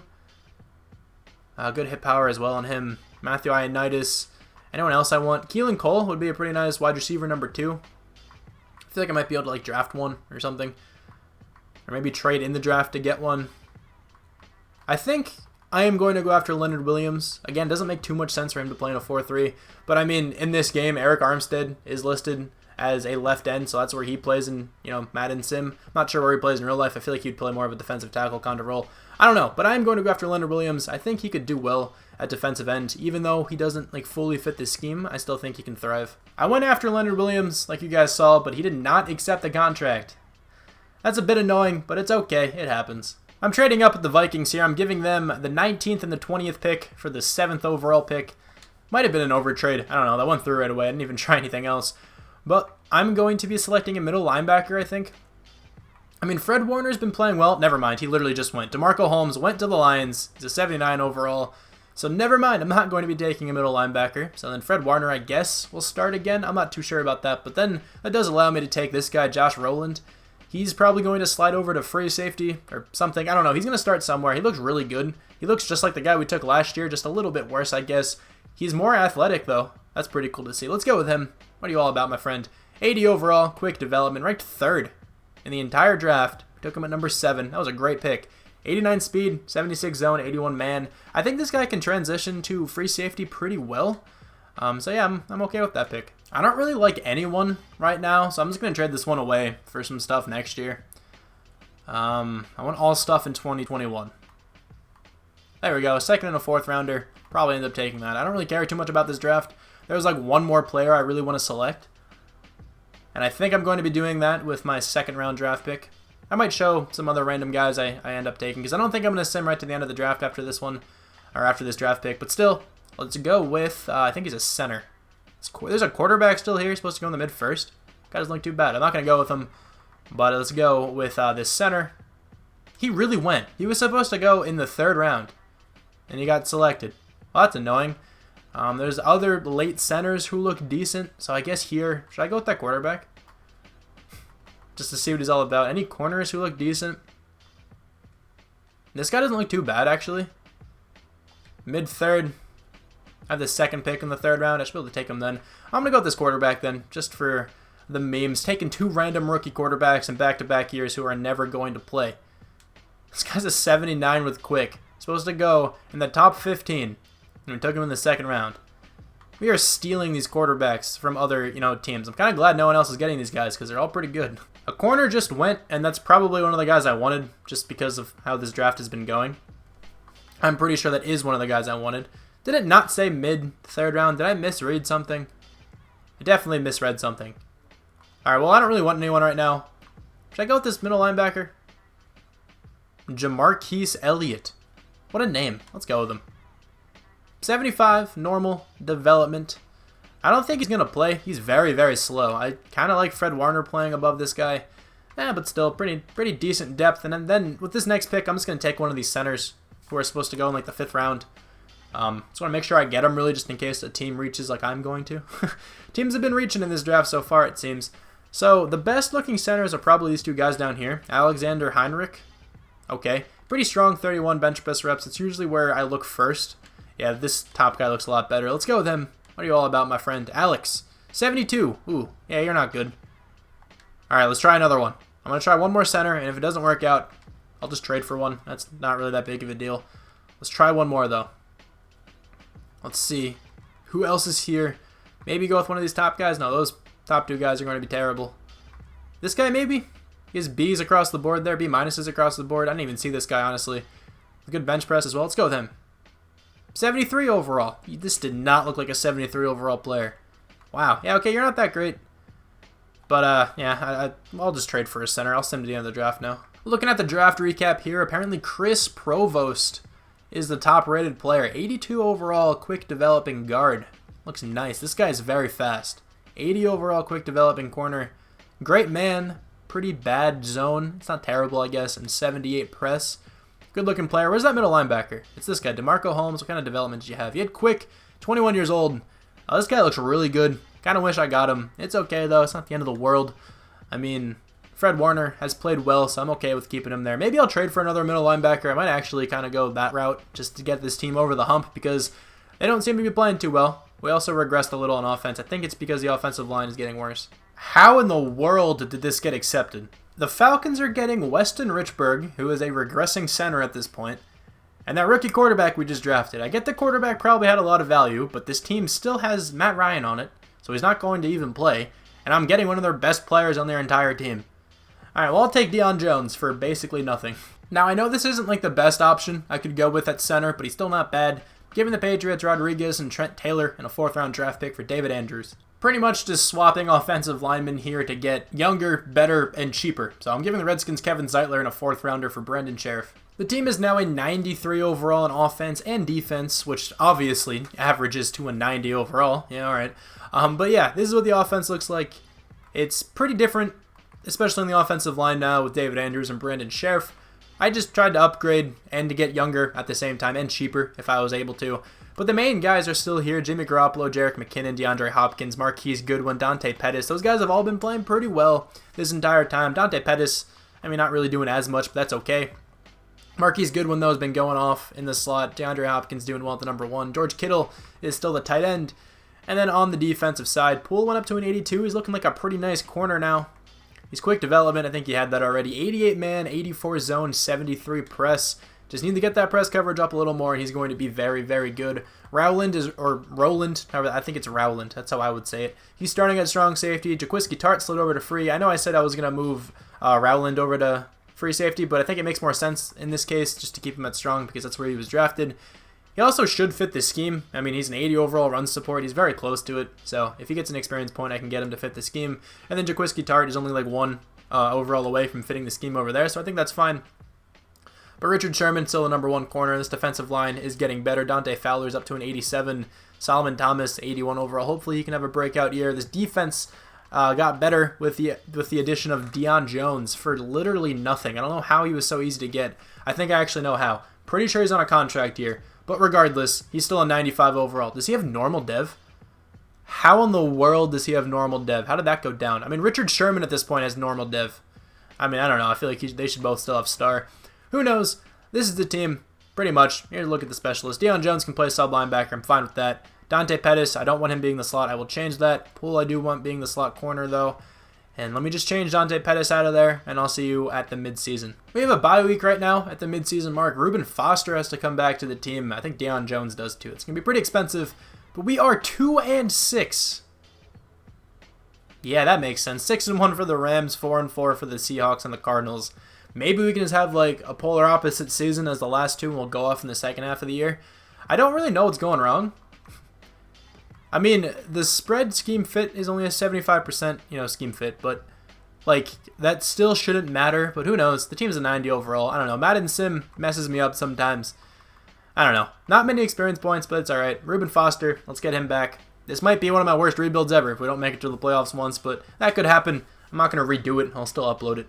Good hit power as well on him. Matthew Ioannidis. Anyone else I want? Keelan Cole would be a pretty nice wide receiver number 2. I feel like I might be able to like draft one or something. Or maybe trade in the draft to get one. I think I am going to go after Leonard Williams. Again, doesn't make too much sense for him to play in a 4-3. But I mean, in this game, Eric Armstead is listed as a left end, so that's where he plays in, Madden Sim. I'm not sure where he plays in real life. I feel like he'd play more of a defensive tackle kind of role. I don't know, but I am going to go after Leonard Williams. I think he could do well at defensive end. Even though he doesn't like fully fit this scheme, I still think he can thrive. I went after Leonard Williams, like you guys saw, but he did not accept the contract. That's a bit annoying, but it's okay. It happens. I'm trading up with the Vikings here. I'm giving them the 19th and the 20th pick for the 7th overall pick. Might have been an overtrade. I don't know. That went through right away. I didn't even try anything else. But I'm going to be selecting a middle linebacker, I think. I mean, Fred Warner's been playing well. Never mind. He literally just went. DeMarco Holmes went to the Lions. He's a 79 overall. So never mind. I'm not going to be taking a middle linebacker. So then Fred Warner, I guess, will start again. I'm not too sure about that. But then that does allow me to take this guy, Josh Rowland. He's probably going to slide over to free safety or something. I don't know. He's going to start somewhere. He looks really good. He looks just like the guy we took last year, just a little bit worse, I guess. He's more athletic, though. That's pretty cool to see. Let's go with him. What are you all about, my friend? 80 overall, quick development, ranked 3rd in the entire draft. We took him at number 7. That was a great pick. 89 speed, 76 zone, 81 man. I think this guy can transition to free safety pretty well. So yeah, I'm okay with that pick. I don't really like anyone right now, so I'm just going to trade this one away for some stuff next year. I want all stuff in 2021. There we go, 2nd and a 4th rounder. Probably end up taking that. I don't really care too much about this draft. There's like one more player I really want to select. And I think I'm going to be doing that with my 2nd round draft pick. I might show some other random guys I end up taking, because I don't think I'm going to sim right to the end of the draft after this one, or after this draft pick. But still, let's go with, I think he's a center. There's a quarterback still here. He's supposed to go in the mid-1st. Guy doesn't look too bad. I'm not going to go with him, but let's go with this center. He really went. He was supposed to go in the 3rd round, and he got selected. Well, that's annoying. There's other late centers who look decent, so I guess here, should I go with that quarterback? Just to see what he's all about. Any corners who look decent? This guy doesn't look too bad, actually. Mid-3rd. I have the 2nd pick in the 3rd round. I should be able to take him then. I'm going to go with this quarterback then, just for the memes. Taking 2 random rookie quarterbacks in back-to-back years who are never going to play. This guy's a 79 with quick. Supposed to go in the top 15. And we took him in the 2nd round. We are stealing these quarterbacks from other, teams. I'm kind of glad no one else is getting these guys because they're all pretty good. A corner just went, and that's probably one of the guys I wanted just because of how this draft has been going. I'm pretty sure that is one of the guys I wanted. Did it not say mid-3rd round? Did I misread something? I definitely misread something. Alright, well, I don't really want anyone right now. Should I go with this middle linebacker? Jamarquise Elliott. What a name. Let's go with him. 75, normal, development. I don't think he's going to play. He's very, very slow. I kind of like Fred Warner playing above this guy. But still, pretty decent depth. And then with this next pick, I'm just going to take one of these centers who are supposed to go in like the 5th round. Just want to make sure I get them really just in case a team reaches like I'm going to. Teams have been reaching in this draft so far, it seems. So the best looking centers are probably these 2 guys down here. Alexander Heinrich. Okay. Pretty strong 31 bench press reps. It's usually where I look first. Yeah, this top guy looks a lot better. Let's go with him. What are you all about, my friend? Alex. 72. Ooh, yeah, you're not good. Alright, let's try another one. I'm going to try one more center, and if it doesn't work out, I'll just trade for one. That's not really that big of a deal. Let's try one more, though. Let's see. Who else is here? Maybe go with one of these top guys? No, those top 2 guys are going to be terrible. This guy, maybe? He has B's across the board there. B minuses across the board. I didn't even see this guy, honestly. A good bench press as well. Let's go with him. 73 overall. This did not look like a 73 overall player. Wow. Yeah, okay, you're not that great. But, yeah, I'll just trade for a center. I'll send him to the end of the draft now. Looking at the draft recap here, apparently Chris Provost is the top-rated player. 82 overall, quick developing guard. Looks nice. This guy is very fast. 80 overall, quick developing corner. Great man, pretty bad zone. It's not terrible, I guess, and 78 press. Good looking player. Where's that middle linebacker? It's this guy, DeMarco Holmes. What kind of development did you have? He had quick, 21 years old. This guy looks really good. Kind of wish I got him. It's okay, though. It's not the end of the world. I mean, Fred Warner has played well, so I'm okay with keeping him there. Maybe I'll trade for another middle linebacker. I might actually kind of go that route just to get this team over the hump because they don't seem to be playing too well. We also regressed a little on offense. I think it's because the offensive line is getting worse. How in the world did this get accepted? The Falcons are getting Weston Richburg, who is a regressing center at this point, and that rookie quarterback we just drafted. I get the quarterback probably had a lot of value, but this team still has Matt Ryan on it, so he's not going to even play, and I'm getting one of their best players on their entire team. Alright, well, I'll take Deion Jones for basically nothing. Now, I know this isn't like the best option I could go with at center, but he's still not bad. Giving the Patriots Rodriguez and Trent Taylor and a 4th-round draft pick for David Andrews. Pretty much just swapping offensive linemen here to get younger, better, and cheaper. So I'm giving the Redskins Kevin Zeitler and a 4th-rounder for Brendan Sheriff. The team is now a 93 overall in offense and defense, which obviously averages to a 90 overall. Yeah, alright. But yeah, this is what the offense looks like. It's pretty different, especially in the offensive line now with David Andrews and Brendan Sheriff. I just tried to upgrade and to get younger at the same time and cheaper if I was able to. But the main guys are still here. Jimmy Garoppolo, Jerick McKinnon, DeAndre Hopkins, Marquise Goodwin, Dante Pettis. Those guys have all been playing pretty well this entire time. Dante Pettis, I mean, not really doing as much, but that's okay. Marquise Goodwin, though, has been going off in the slot. DeAndre Hopkins doing well at the number 1. George Kittle is still the tight end. And then on the defensive side, Poole went up to an 82. He's looking like a pretty nice corner now. He's quick development. I think he had that already. 88 man, 84 zone, 73 press. Just need to get that press coverage up a little more, and he's going to be very, very good. Roland, I think it's Rowland. That's how I would say it. He's starting at strong safety. Jaquiski Tart slid over to free. I know I said I was going to move Rowland over to free safety, but I think it makes more sense in this case just to keep him at strong because that's where he was drafted. He also should fit the scheme. I mean, he's an 80 overall run support. He's very close to it. So if he gets an experience point, I can get him to fit the scheme. And then Jaquiski Tart is only like 1 overall away from fitting the scheme over there, so I think that's fine. But Richard Sherman, still the number 1 corner. This defensive line is getting better. Dante Fowler's up to an 87. Solomon Thomas, 81 overall. Hopefully he can have a breakout year. This defense got better with the addition of Deion Jones for literally nothing. I don't know how he was so easy to get. I think I actually know how. Pretty sure he's on a contract here. But regardless, he's still a 95 overall. Does he have normal dev? How in the world does he have normal dev? How did that go down? I mean, Richard Sherman at this point has normal dev. I mean, I don't know. I feel like they should both still have star. Who knows? This is the team, pretty much. Here's a look at the specialist. Deion Jones can play sub linebacker. I'm fine with that. Dante Pettis, I don't want him being the slot. I will change that. Poole, I do want being the slot corner, though. And let me just change Dante Pettis out of there, and I'll see you at the midseason. We have a bye week right now at the midseason mark. Reuben Foster has to come back to the team. I think Deion Jones does, too. It's going to be pretty expensive, but we are 2-6. Yeah, that makes sense. 6-1 for the Rams, 4-4 for the Seahawks and the Cardinals. Maybe we can just have like a polar opposite season as the last two and we'll go off in the second half of the year. I don't really know what's going wrong. I mean, the spread scheme fit is only a 75%, scheme fit, but like that still shouldn't matter, but who knows? The team's a 90 overall. I don't know. Madden Sim messes me up sometimes. I don't know. Not many experience points, but it's all right. Reuben Foster, let's get him back. This might be one of my worst rebuilds ever if we don't make it to the playoffs once, but that could happen. I'm not going to redo it. I'll still upload it.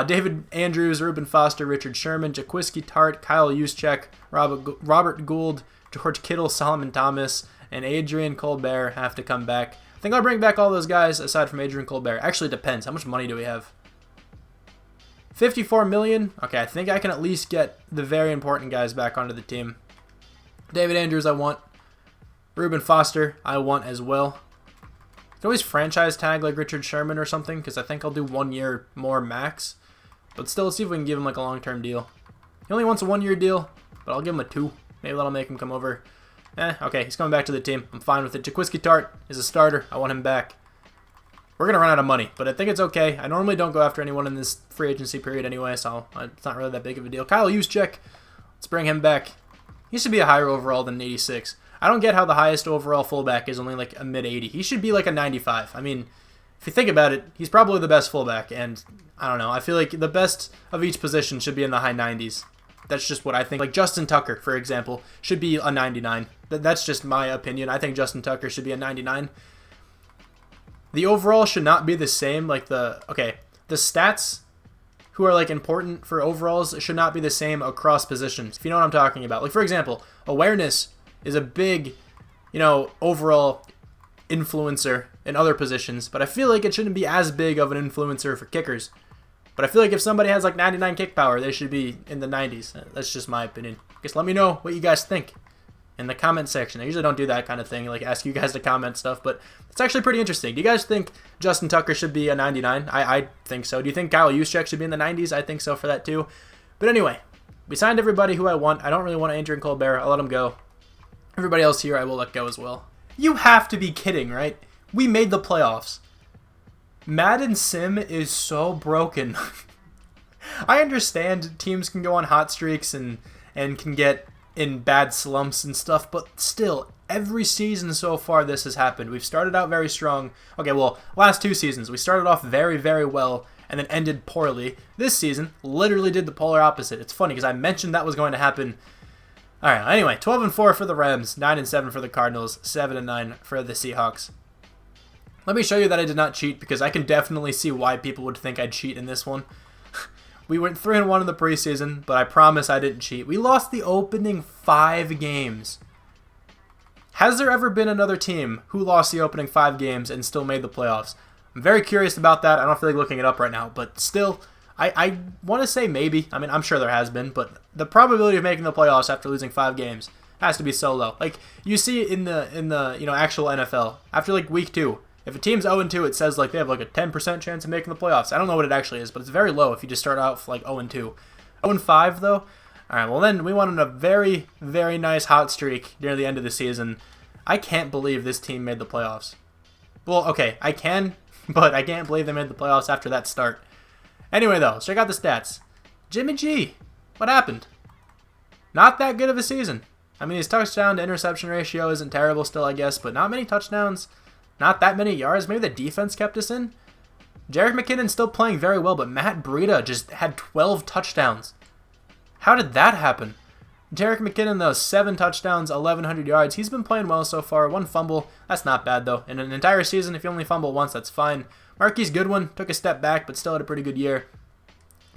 David Andrews, Reuben Foster, Richard Sherman, Jaquiski Tart, Kyle Juszczyk, Robert Gould, George Kittle, Solomon Thomas, and Adrian Colbert have to come back. I think I'll bring back all those guys aside from Adrian Colbert. Actually, it depends. How much money do we have? 54 million? Okay, I think I can at least get the very important guys back onto the team. David Andrews, I want. Reuben Foster, I want as well. You can always franchise tag like Richard Sherman or something, because I think I'll do 1 year more max. But still, let's see if we can give him like a long-term deal. He only wants a 1 year deal, but I'll give him a 2. Maybe that'll make him come over. Okay, he's coming back to the team. I'm fine with it. Jaquiski Tart is a starter. I want him back. We're going to run out of money, but I think it's okay. I normally don't go after anyone in this free agency period anyway, so it's not really that big of a deal. Kyle Juszczyk, let's bring him back. He should be a higher overall than 86. I don't get how the highest overall fullback is only like a mid-80. He should be like a 95. I mean, if you think about it, he's probably the best fullback, and I don't know. I feel like the best of each position should be in the high 90s. That's just what I think. Like Justin Tucker, for example, should be a 99. That's just my opinion. I think Justin Tucker should be a 99. The overall should not be the same. Like okay, the stats who are like important for overalls should not be the same across positions, if you know what I'm talking about. Like, for example, awareness is a big, overall influencer in other positions, but I feel like it shouldn't be as big of an influencer for kickers. But I feel like if somebody has like 99 kick power, they should be in the 90s. That's just my opinion. Just let me know what you guys think in the comment section. I usually don't do that kind of thing, like ask you guys to comment stuff, but it's actually pretty interesting. Do you guys think Justin Tucker should be a 99? I think so. Do you think Kyle Juszczyk should be in the 90s? I think so for that too. But anyway, we signed everybody who I want. I don't really want Adrian Colbert. I'll let him go. Everybody else here I will let go as well. You have to be kidding, right? We made the playoffs. Madden Sim is so broken. I understand teams can go on hot streaks and can get in bad slumps and stuff, but still, every season so far this has happened. We've started out very strong. Okay, well, last 2 seasons, we started off very, very well and then ended poorly. This season, literally did the polar opposite. It's funny because I mentioned that was going to happen. All right, anyway, 12-4 for the Rams, 9-7 for the Cardinals, 7-9 for the Seahawks. Let me show you that I did not cheat, because I can definitely see why people would think I'd cheat in this one. We went 3-1 in the preseason, but I promise I didn't cheat. We lost the opening 5 games. Has there ever been another team who lost the opening 5 games and still made the playoffs? I'm very curious about that. I don't feel like looking it up right now, but still, I want to say maybe. I mean, I'm sure there has been, but the probability of making the playoffs after losing 5 games has to be so low. Like, you see it in the actual NFL. After like week 2, if a team's 0-2, it says like they have like a 10% chance of making the playoffs. I don't know what it actually is, but it's very low if you just start out like 0-2. 0-5 though? Alright, well then we went on a very, very nice hot streak near the end of the season. I can't believe this team made the playoffs. Well, okay, I can, but I can't believe they made the playoffs after that start. Anyway though, check out the stats. Jimmy G, what happened? Not that good of a season. I mean, his touchdown to interception ratio isn't terrible still, I guess, but not many touchdowns. Not that many yards. Maybe the defense kept us in. Jerick McKinnon's still playing very well, but Matt Breida just had 12 touchdowns. How did that happen? Jerick McKinnon, though, 7 touchdowns, 1,100 yards. He's been playing well so far. 1 fumble. That's not bad, though. In an entire season, if you only fumble once, that's fine. Marquise Goodwin took a step back, but still had a pretty good year.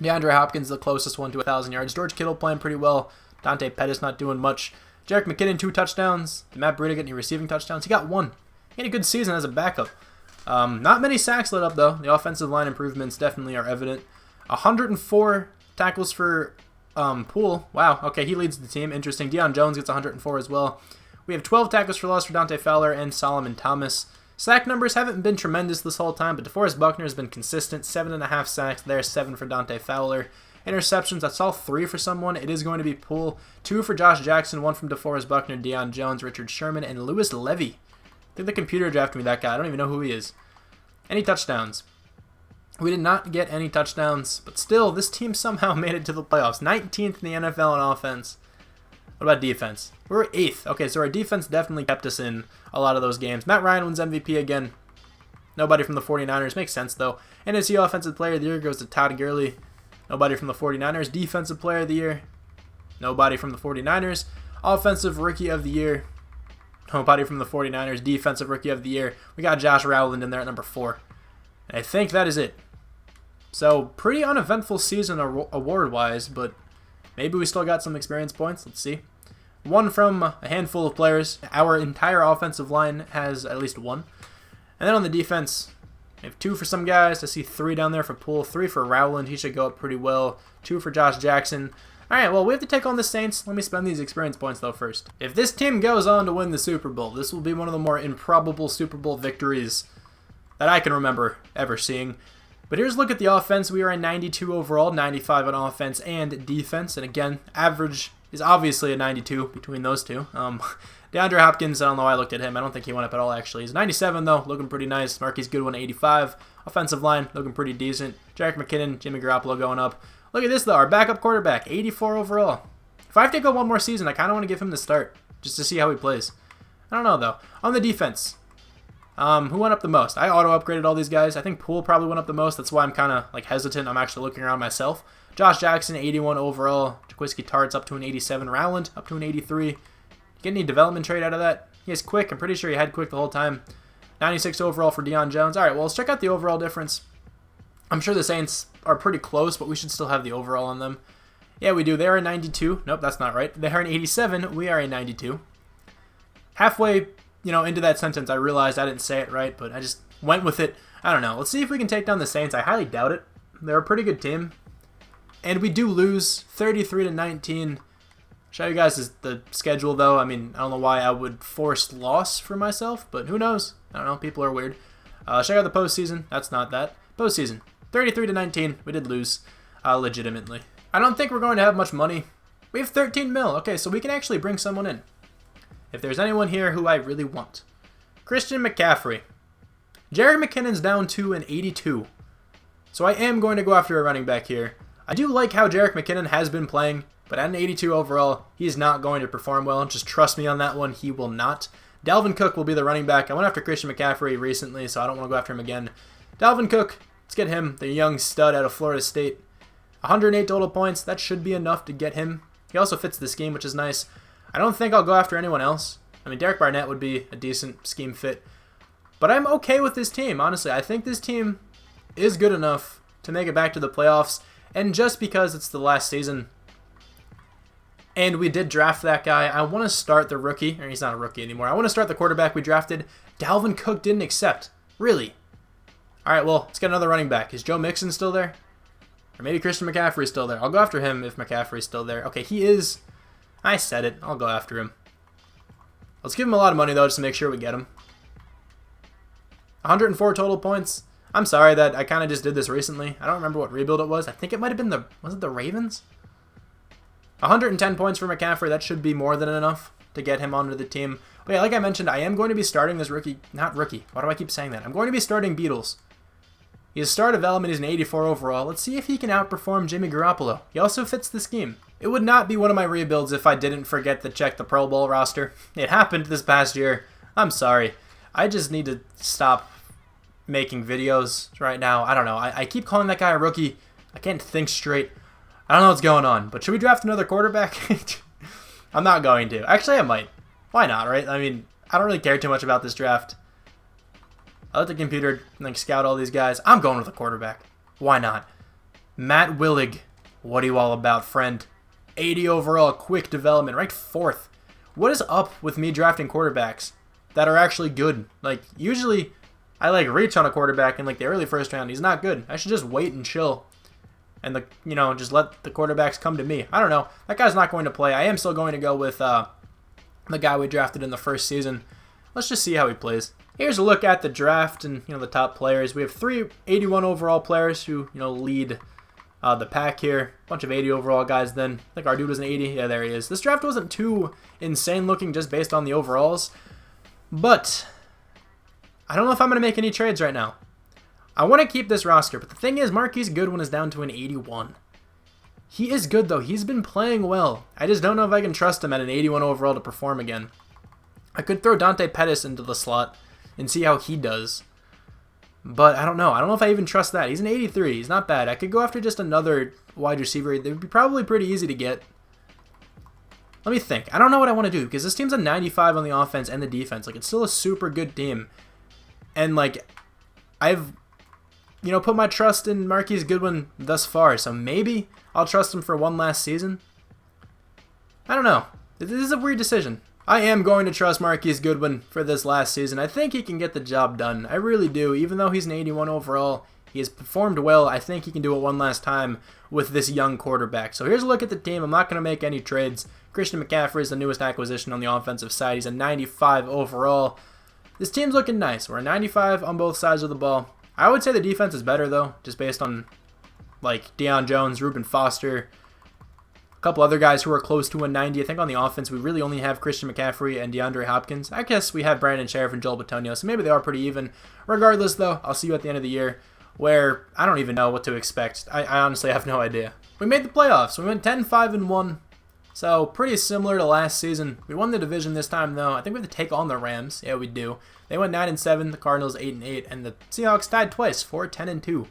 DeAndre Hopkins, the closest one to 1,000 yards. George Kittle playing pretty well. Dante Pettis not doing much. Jerick McKinnon, 2 touchdowns. Did Matt Breida get any receiving touchdowns? He got 1. He had a good season as a backup. Not many sacks lit up, though. The offensive line improvements definitely are evident. 104 tackles for Poole. Wow, okay, he leads the team. Interesting. Deion Jones gets 104 as well. We have 12 tackles for loss for Dante Fowler and Solomon Thomas. Sack numbers haven't been tremendous this whole time, but DeForest Buckner has been consistent. 7.5 sacks there, 7 for Dante Fowler. Interceptions, I saw 3 for someone. It is going to be Poole. 2 for Josh Jackson, 1 from DeForest Buckner, Deion Jones, Richard Sherman, and Lewis Levy. I think the computer drafted me that guy. I don't even know who he is. Any touchdowns? We did not get any touchdowns, but still, this team somehow made it to the playoffs. 19th in the NFL in offense. What about defense? We were 8th. Okay, so our defense definitely kept us in a lot of those games. Matt Ryan wins MVP again. Nobody from the 49ers. Makes sense, though. NFC Offensive Player of the Year goes to Todd Gurley. Nobody from the 49ers. Defensive Player of the Year. Nobody from the 49ers. Offensive Rookie of the Year. Nobody from the 49ers. Defensive Rookie of the Year. We got Josh Rowland in there at number 4. And I think that is it. So, pretty uneventful season award-wise, but maybe we still got some experience points. Let's see. 1 from a handful of players. Our entire offensive line has at least 1. And then on the defense, we have 2 for some guys. I see 3 down there for Poole. 3 for Rowland. He should go up pretty well. 2 for Josh Jackson. Alright, well, we have to take on the Saints. Let me spend these experience points, though, first. If this team goes on to win the Super Bowl, this will be one of the more improbable Super Bowl victories that I can remember ever seeing. But here's a look at the offense. We are a 92 overall, 95 on offense and defense. And again, average is obviously a 92 between those two. DeAndre Hopkins, I don't know why I looked at him. I don't think he went up at all, actually. He's 97, though, looking pretty nice. Marquise Goodwin, 85. Offensive line, looking pretty decent. Jerick McKinnon, Jimmy Garoppolo going up. Look at this, though. Our backup quarterback, 84 overall. If I have to go one more season, I kind of want to give him the start, just to see how he plays. I don't know, though. On the defense, who went up the most? I auto-upgraded all these guys. I think Poole probably went up the most. That's why I'm kind of like hesitant. I'm actually looking around myself. Josh Jackson, 81 overall. Jaquiski Tartt's up to an 87. Rowland, up to an 83. Get any development trade out of that? He has quick. I'm pretty sure he had quick the whole time. 96 overall for Deion Jones. All right, well, let's check out the overall difference. I'm sure the Saints are pretty close, but we should still have the overall on them. Yeah, we do. They are a 92. Nope, that's not right. They are an 87. We are a 92. Halfway, into that sentence, I realized I didn't say it right, but I just went with it. I don't know. Let's see if we can take down the Saints. I highly doubt it. They're a pretty good team. And we do lose 33-19. Show you guys the schedule, though. I mean, I don't know why I would force loss for myself, but who knows? I don't know. People are weird. Check out the postseason. That's not that. Postseason. 33-19. We did lose legitimately. I don't think we're going to have much money. We have 13 mil. Okay, so we can actually bring someone in. If there's anyone here who I really want. Christian McCaffrey. Jerick McKinnon's down to an 82. So I am going to go after a running back here. I do like how Jerick McKinnon has been playing, but at an 82 overall, he's not going to perform well. Just trust me on that one, he will not. Dalvin Cook will be the running back. I went after Christian McCaffrey recently, so I don't want to go after him again. Dalvin Cook, let's get him, the young stud out of Florida State. 108 total points, that should be enough to get him. He also fits the scheme, which is nice. I don't think I'll go after anyone else. I mean, Derek Barnett would be a decent scheme fit. But I'm okay with this team, honestly. I think this team is good enough to make it back to the playoffs. And just because it's the last season, and we did draft that guy, I want to start the rookie. Or he's not a rookie anymore. I want to start the quarterback we drafted. Dalvin Cook didn't accept. Really? All right, well, let's get another running back. Is Joe Mixon still there? Or maybe Christian McCaffrey's still there. I'll go after him if McCaffrey's still there. Okay, he is. I said it. I'll go after him. Let's give him a lot of money, though, just to make sure we get him. 104 total points. I'm sorry that I kind of just did this recently. I don't remember what rebuild it was. I think it might have been was it the Ravens? 110 points for McCaffrey. That should be more than enough to get him onto the team. But yeah, like I mentioned, I am going to be starting this rookie. Not rookie. Why do I keep saying that? I'm going to be starting Beatles. His star development is an 84 overall. Let's see if he can outperform Jimmy Garoppolo. He also fits the scheme. It would not be one of my rebuilds if I didn't forget to check the Pro Bowl roster. It happened this past year. I'm sorry. I just need to stop making videos right now. I don't know. I keep calling that guy a rookie. I can't think straight. I don't know what's going on. But should we draft another quarterback? I'm not going to. Actually, I might. Why not, right? I mean, I don't really care too much about this draft. I let the computer scout all these guys. I'm going with a quarterback. Why not? Matt Willig. What are you all about, friend? 80 overall, quick development, ranked 4th. What is up with me drafting quarterbacks that are actually good? Usually I reach on a quarterback in the early first round. He's not good. I should just wait and chill. And just let the quarterbacks come to me. I don't know. That guy's not going to play. I am still going to go with the guy we drafted in the first season. Let's just see how he plays. Here's a look at the draft and the top players. We have 3 81 overall players who lead the pack here. Bunch of 80 overall guys then. I think our dude was an 80. Yeah, there he is. This draft wasn't too insane looking just based on the overalls. But I don't know if I'm going to make any trades right now. I want to keep this roster, but the thing is, Marquise Goodwin is down to an 81. He is good, though. He's been playing well. I just don't know if I can trust him at an 81 overall to perform again. I could throw Dante Pettis into the slot and see how he does. But I don't know. I don't know if I even trust that. He's an 83. He's not bad. I could go after just another wide receiver. They would be probably pretty easy to get. Let me think. I don't know what I want to do because this team's a 95 on the offense and the defense. It's still a super good team. And I've put my trust in Marquise Goodwin thus far. So maybe I'll trust him for one last season. I don't know. This is a weird decision. I am going to trust Marquise Goodwin for this last season. I think he can get the job done. I really do. Even though he's an 81 overall, he has performed well. I think he can do it one last time with this young quarterback. So here's a look at the team. I'm not going to make any trades. Christian McCaffrey is the newest acquisition on the offensive side. He's a 95 overall. This team's looking nice. We're a 95 on both sides of the ball. I would say the defense is better, though, just based on Deion Jones, Reuben Foster, a couple other guys who are close to a 90. I think on the offense, we really only have Christian McCaffrey and DeAndre Hopkins. I guess we have Brandon Sheriff and Joel Bitonio, so maybe they are pretty even. Regardless, though, I'll see you at the end of the year, where I don't even know what to expect. I honestly have no idea. We made the playoffs. We went 10-5-1, so pretty similar to last season. We won the division this time, though. I think we have to take on the Rams. Yeah, we do. They went 9-7, the Cardinals 8-8, and the Seahawks tied twice, 4-10-2.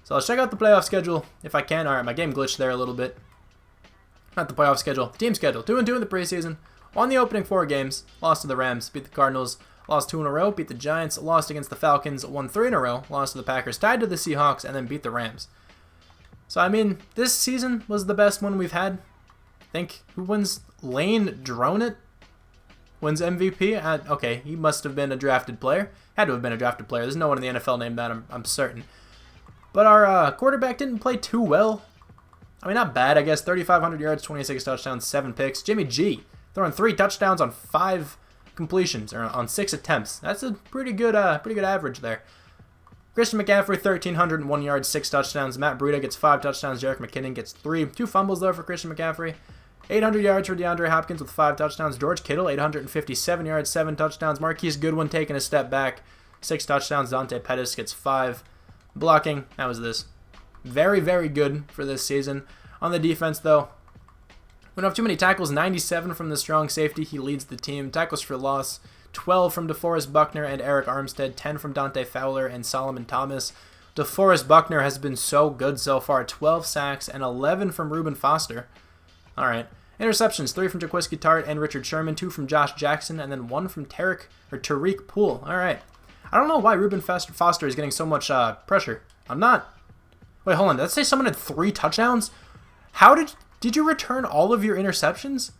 So let's check out the playoff schedule if I can. All right, my game glitched there a little bit. Not the playoff schedule, the team schedule. 2-2 in the preseason. Won the opening 4 games. Lost to the Rams. Beat the Cardinals. lost 2 in a row, beat the Giants, lost against the Falcons, won 3 in a row, lost to the Packers, tied to the Seahawks, and then beat the Rams. So, I mean, this season was the best one we've had. I think, who wins? Lane Dronit wins MVP? Okay, he must have been a drafted player. Had to have been a drafted player. There's no one in the NFL named that, I'm certain. But our quarterback didn't play too well. I mean, not bad, I guess. 3,500 yards, 26 touchdowns, 7 picks. Jimmy G throwing 3 touchdowns on 5 completions, or on 6 attempts. That's a pretty good average there. Christian McCaffrey, 1,301 yards, 6 touchdowns. Matt Breida gets 5 touchdowns. Jerick McKinnon gets 3. 2 fumbles, though, for Christian McCaffrey. 800 yards for DeAndre Hopkins with 5 touchdowns. George Kittle, 857 yards, 7 touchdowns. Marquise Goodwin taking a step back, 6 touchdowns. Dante Pettis gets 5. Blocking, that was this. Very, very good for this season. On the defense, though, we don't have too many tackles. 97 from the strong safety. He leads the team. Tackles for loss, 12 from DeForest Buckner and Eric Armstead, 10 from Dante Fowler and Solomon Thomas. DeForest Buckner has been so good so far. 12 sacks and 11 from Reuben Foster. All right. Interceptions, 3 from Jaquiski Tartt and Richard Sherman, 2 from Josh Jackson, and then 1 from Tariq Poole. All right. I don't know why Reuben Foster is getting so much pressure. I'm not. Wait, hold on. Did that say someone had 3 touchdowns? How did you return all of your interceptions?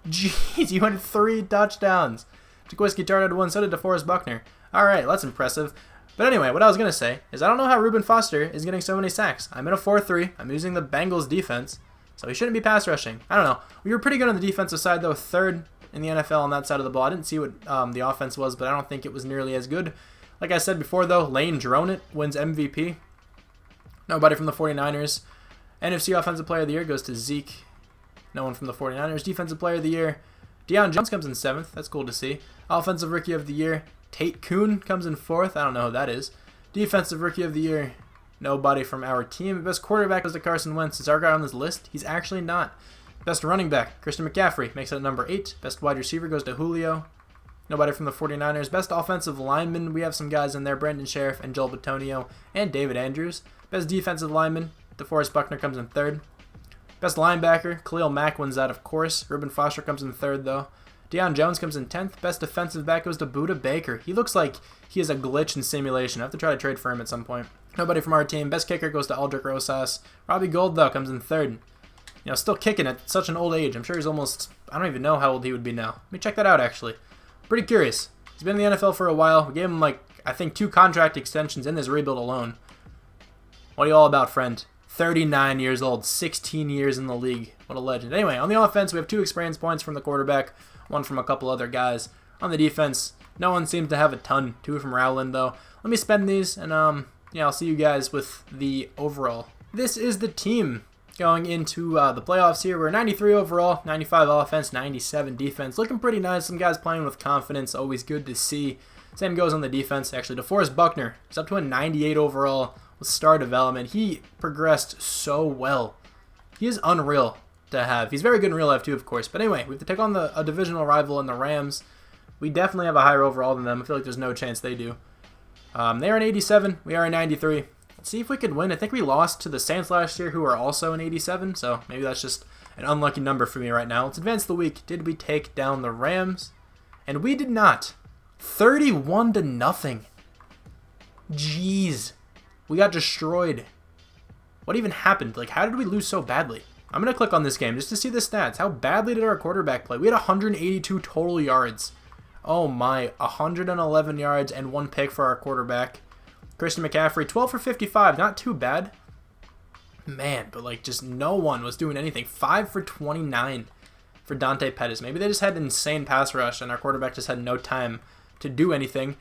Jeez, you had 3 touchdowns. Jaquiski Tartt had 1, so did DeForest Buckner. All right, that's impressive. But anyway, what I was going to say is I don't know how Reuben Foster is getting so many sacks. I'm in a 4-3. I'm using the Bengals defense, so he shouldn't be pass rushing. I don't know. We were pretty good on the defensive side, though. 3rd in the NFL on that side of the ball. I didn't see what the offense was, but I don't think it was nearly as good. Like I said before, though, Lane Dronit wins MVP. Nobody from the 49ers. NFC Offensive Player of the Year goes to Zeke. No one from the 49ers. Defensive Player of the Year, Deion Jones comes in 7th. That's cool to see. Offensive Rookie of the Year, Tate Kuhn comes in 4th. I don't know who that is. Defensive Rookie of the Year, nobody from our team. Best quarterback goes to Carson Wentz. Is our guy on this list? He's actually not. Best running back, Christian McCaffrey, makes it at number 8. Best wide receiver goes to Julio. Nobody from the 49ers. Best offensive lineman, we have some guys in there. Brandon Sheriff and Joel Bitonio and David Andrews. Best defensive lineman, DeForest Buckner comes in 3rd. Best linebacker, Khalil Mack wins that, of course. Reuben Foster comes in 3rd, though. Deion Jones comes in 10th. Best defensive back goes to Budda Baker. He looks like he has a glitch in simulation. I have to try to trade for him at some point. Nobody from our team. Best kicker goes to Aldrick Rosas. Robbie Gould, though, comes in 3rd. You know, still kicking at such an old age. I'm sure he's almost, I don't even know how old he would be now. Let me check that out, actually. Pretty curious. He's been in the NFL for a while. We gave him, I think 2 contract extensions in this rebuild alone. What are you all about, friend? 39 years old, 16 years in the league. What a legend. Anyway, on the offense, we have 2 experience points from the quarterback, 1 from a couple other guys. On the defense, no one seems to have a ton. 2 from Rowland, though. Let me spend these, and yeah, I'll see you guys with the overall. This is the team going into the playoffs here. We're 93 overall, 95 offense, 97 defense. Looking pretty nice. Some guys playing with confidence. Always good to see. Same goes on the defense. Actually, DeForest Buckner is up to a 98 overall with star development. He progressed so well. He is unreal to have. He's very good in real life too, of course. But anyway, we have to take on a divisional rival in the Rams. We definitely have a higher overall than them. I feel like there's no chance they do. They are an 87. We are a 93. Let's see if we can win. I think we lost to the Saints last year, who are also an 87. So maybe that's just an unlucky number for me right now. Let's advance the week. Did we take down the Rams? And we did not. 31-0. Jeez. We got destroyed. What even happened? Like, how did we lose so badly? I'm going to click on this game just to see the stats. How badly did our quarterback play? We had 182 total yards. Oh my, 111 yards and 1 pick for our quarterback. Christian McCaffrey, 12 for 55. Not too bad. Man, but like just no one was doing anything. 5 for 29 for Dante Pettis. Maybe they just had an insane pass rush and our quarterback just had no time to do anything.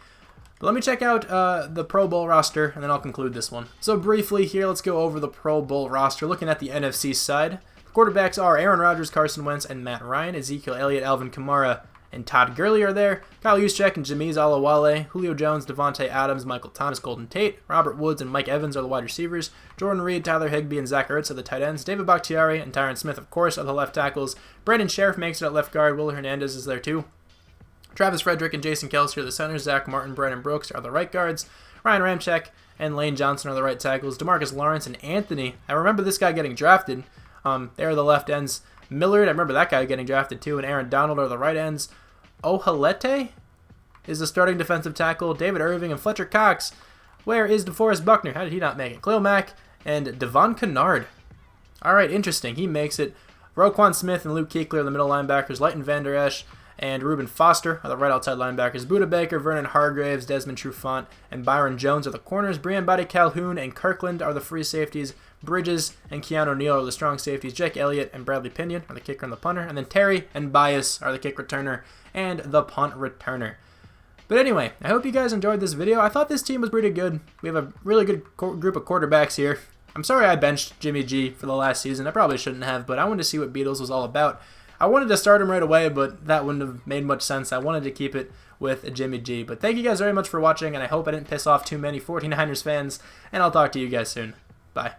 But let me check out the Pro Bowl roster, and then I'll conclude this one. So briefly here, let's go over the Pro Bowl roster. Looking at the NFC side, the quarterbacks are Aaron Rodgers, Carson Wentz, and Matt Ryan. Ezekiel Elliott, Alvin Kamara, and Todd Gurley are there. Kyle Juszczyk and Jameis Alawale. Julio Jones, Devontae Adams, Michael Thomas, Golden Tate. Robert Woods and Mike Evans are the wide receivers. Jordan Reed, Tyler Higbee, and Zach Ertz are the tight ends. David Bakhtiari and Tyron Smith, of course, are the left tackles. Brandon Sheriff makes it at left guard. Will Hernandez is there too. Travis Frederick and Jason Kelce are the centers. Zach Martin, Brandon Brooks are the right guards. Ryan Ramczyk and Lane Johnson are the right tackles. DeMarcus Lawrence and Anthony. I remember this guy getting drafted. They are the left ends. Millard, I remember that guy getting drafted too. And Aaron Donald are the right ends. Ohalete is the starting defensive tackle. David Irving and Fletcher Cox. Where is DeForest Buckner? How did he not make it? Khalil Mack and Devon Kennard. All right, interesting. He makes it. Roquan Smith and Luke Kuechly are the middle linebackers. Leighton Vander Esch and Reuben Foster are the right outside linebackers. Buda Baker, Vernon Hargraves, Desmond Trufant, and Byron Jones are the corners. Brian Body Calhoun and Kirkland are the free safeties. Bridges and Keanu Neal are the strong safeties. Jake Elliott and Bradley Pinion are the kicker and the punter. And then Terry and Bias are the kick returner and the punt returner. But anyway, I hope you guys enjoyed this video. I thought this team was pretty good. We have a really good group of quarterbacks here. I'm sorry I benched Jimmy G for the last season. I probably shouldn't have, but I wanted to see what Beatles was all about. I wanted to start him right away, but that wouldn't have made much sense. I wanted to keep it with Jimmy G. But thank you guys very much for watching, and I hope I didn't piss off too many 49ers fans, and I'll talk to you guys soon. Bye.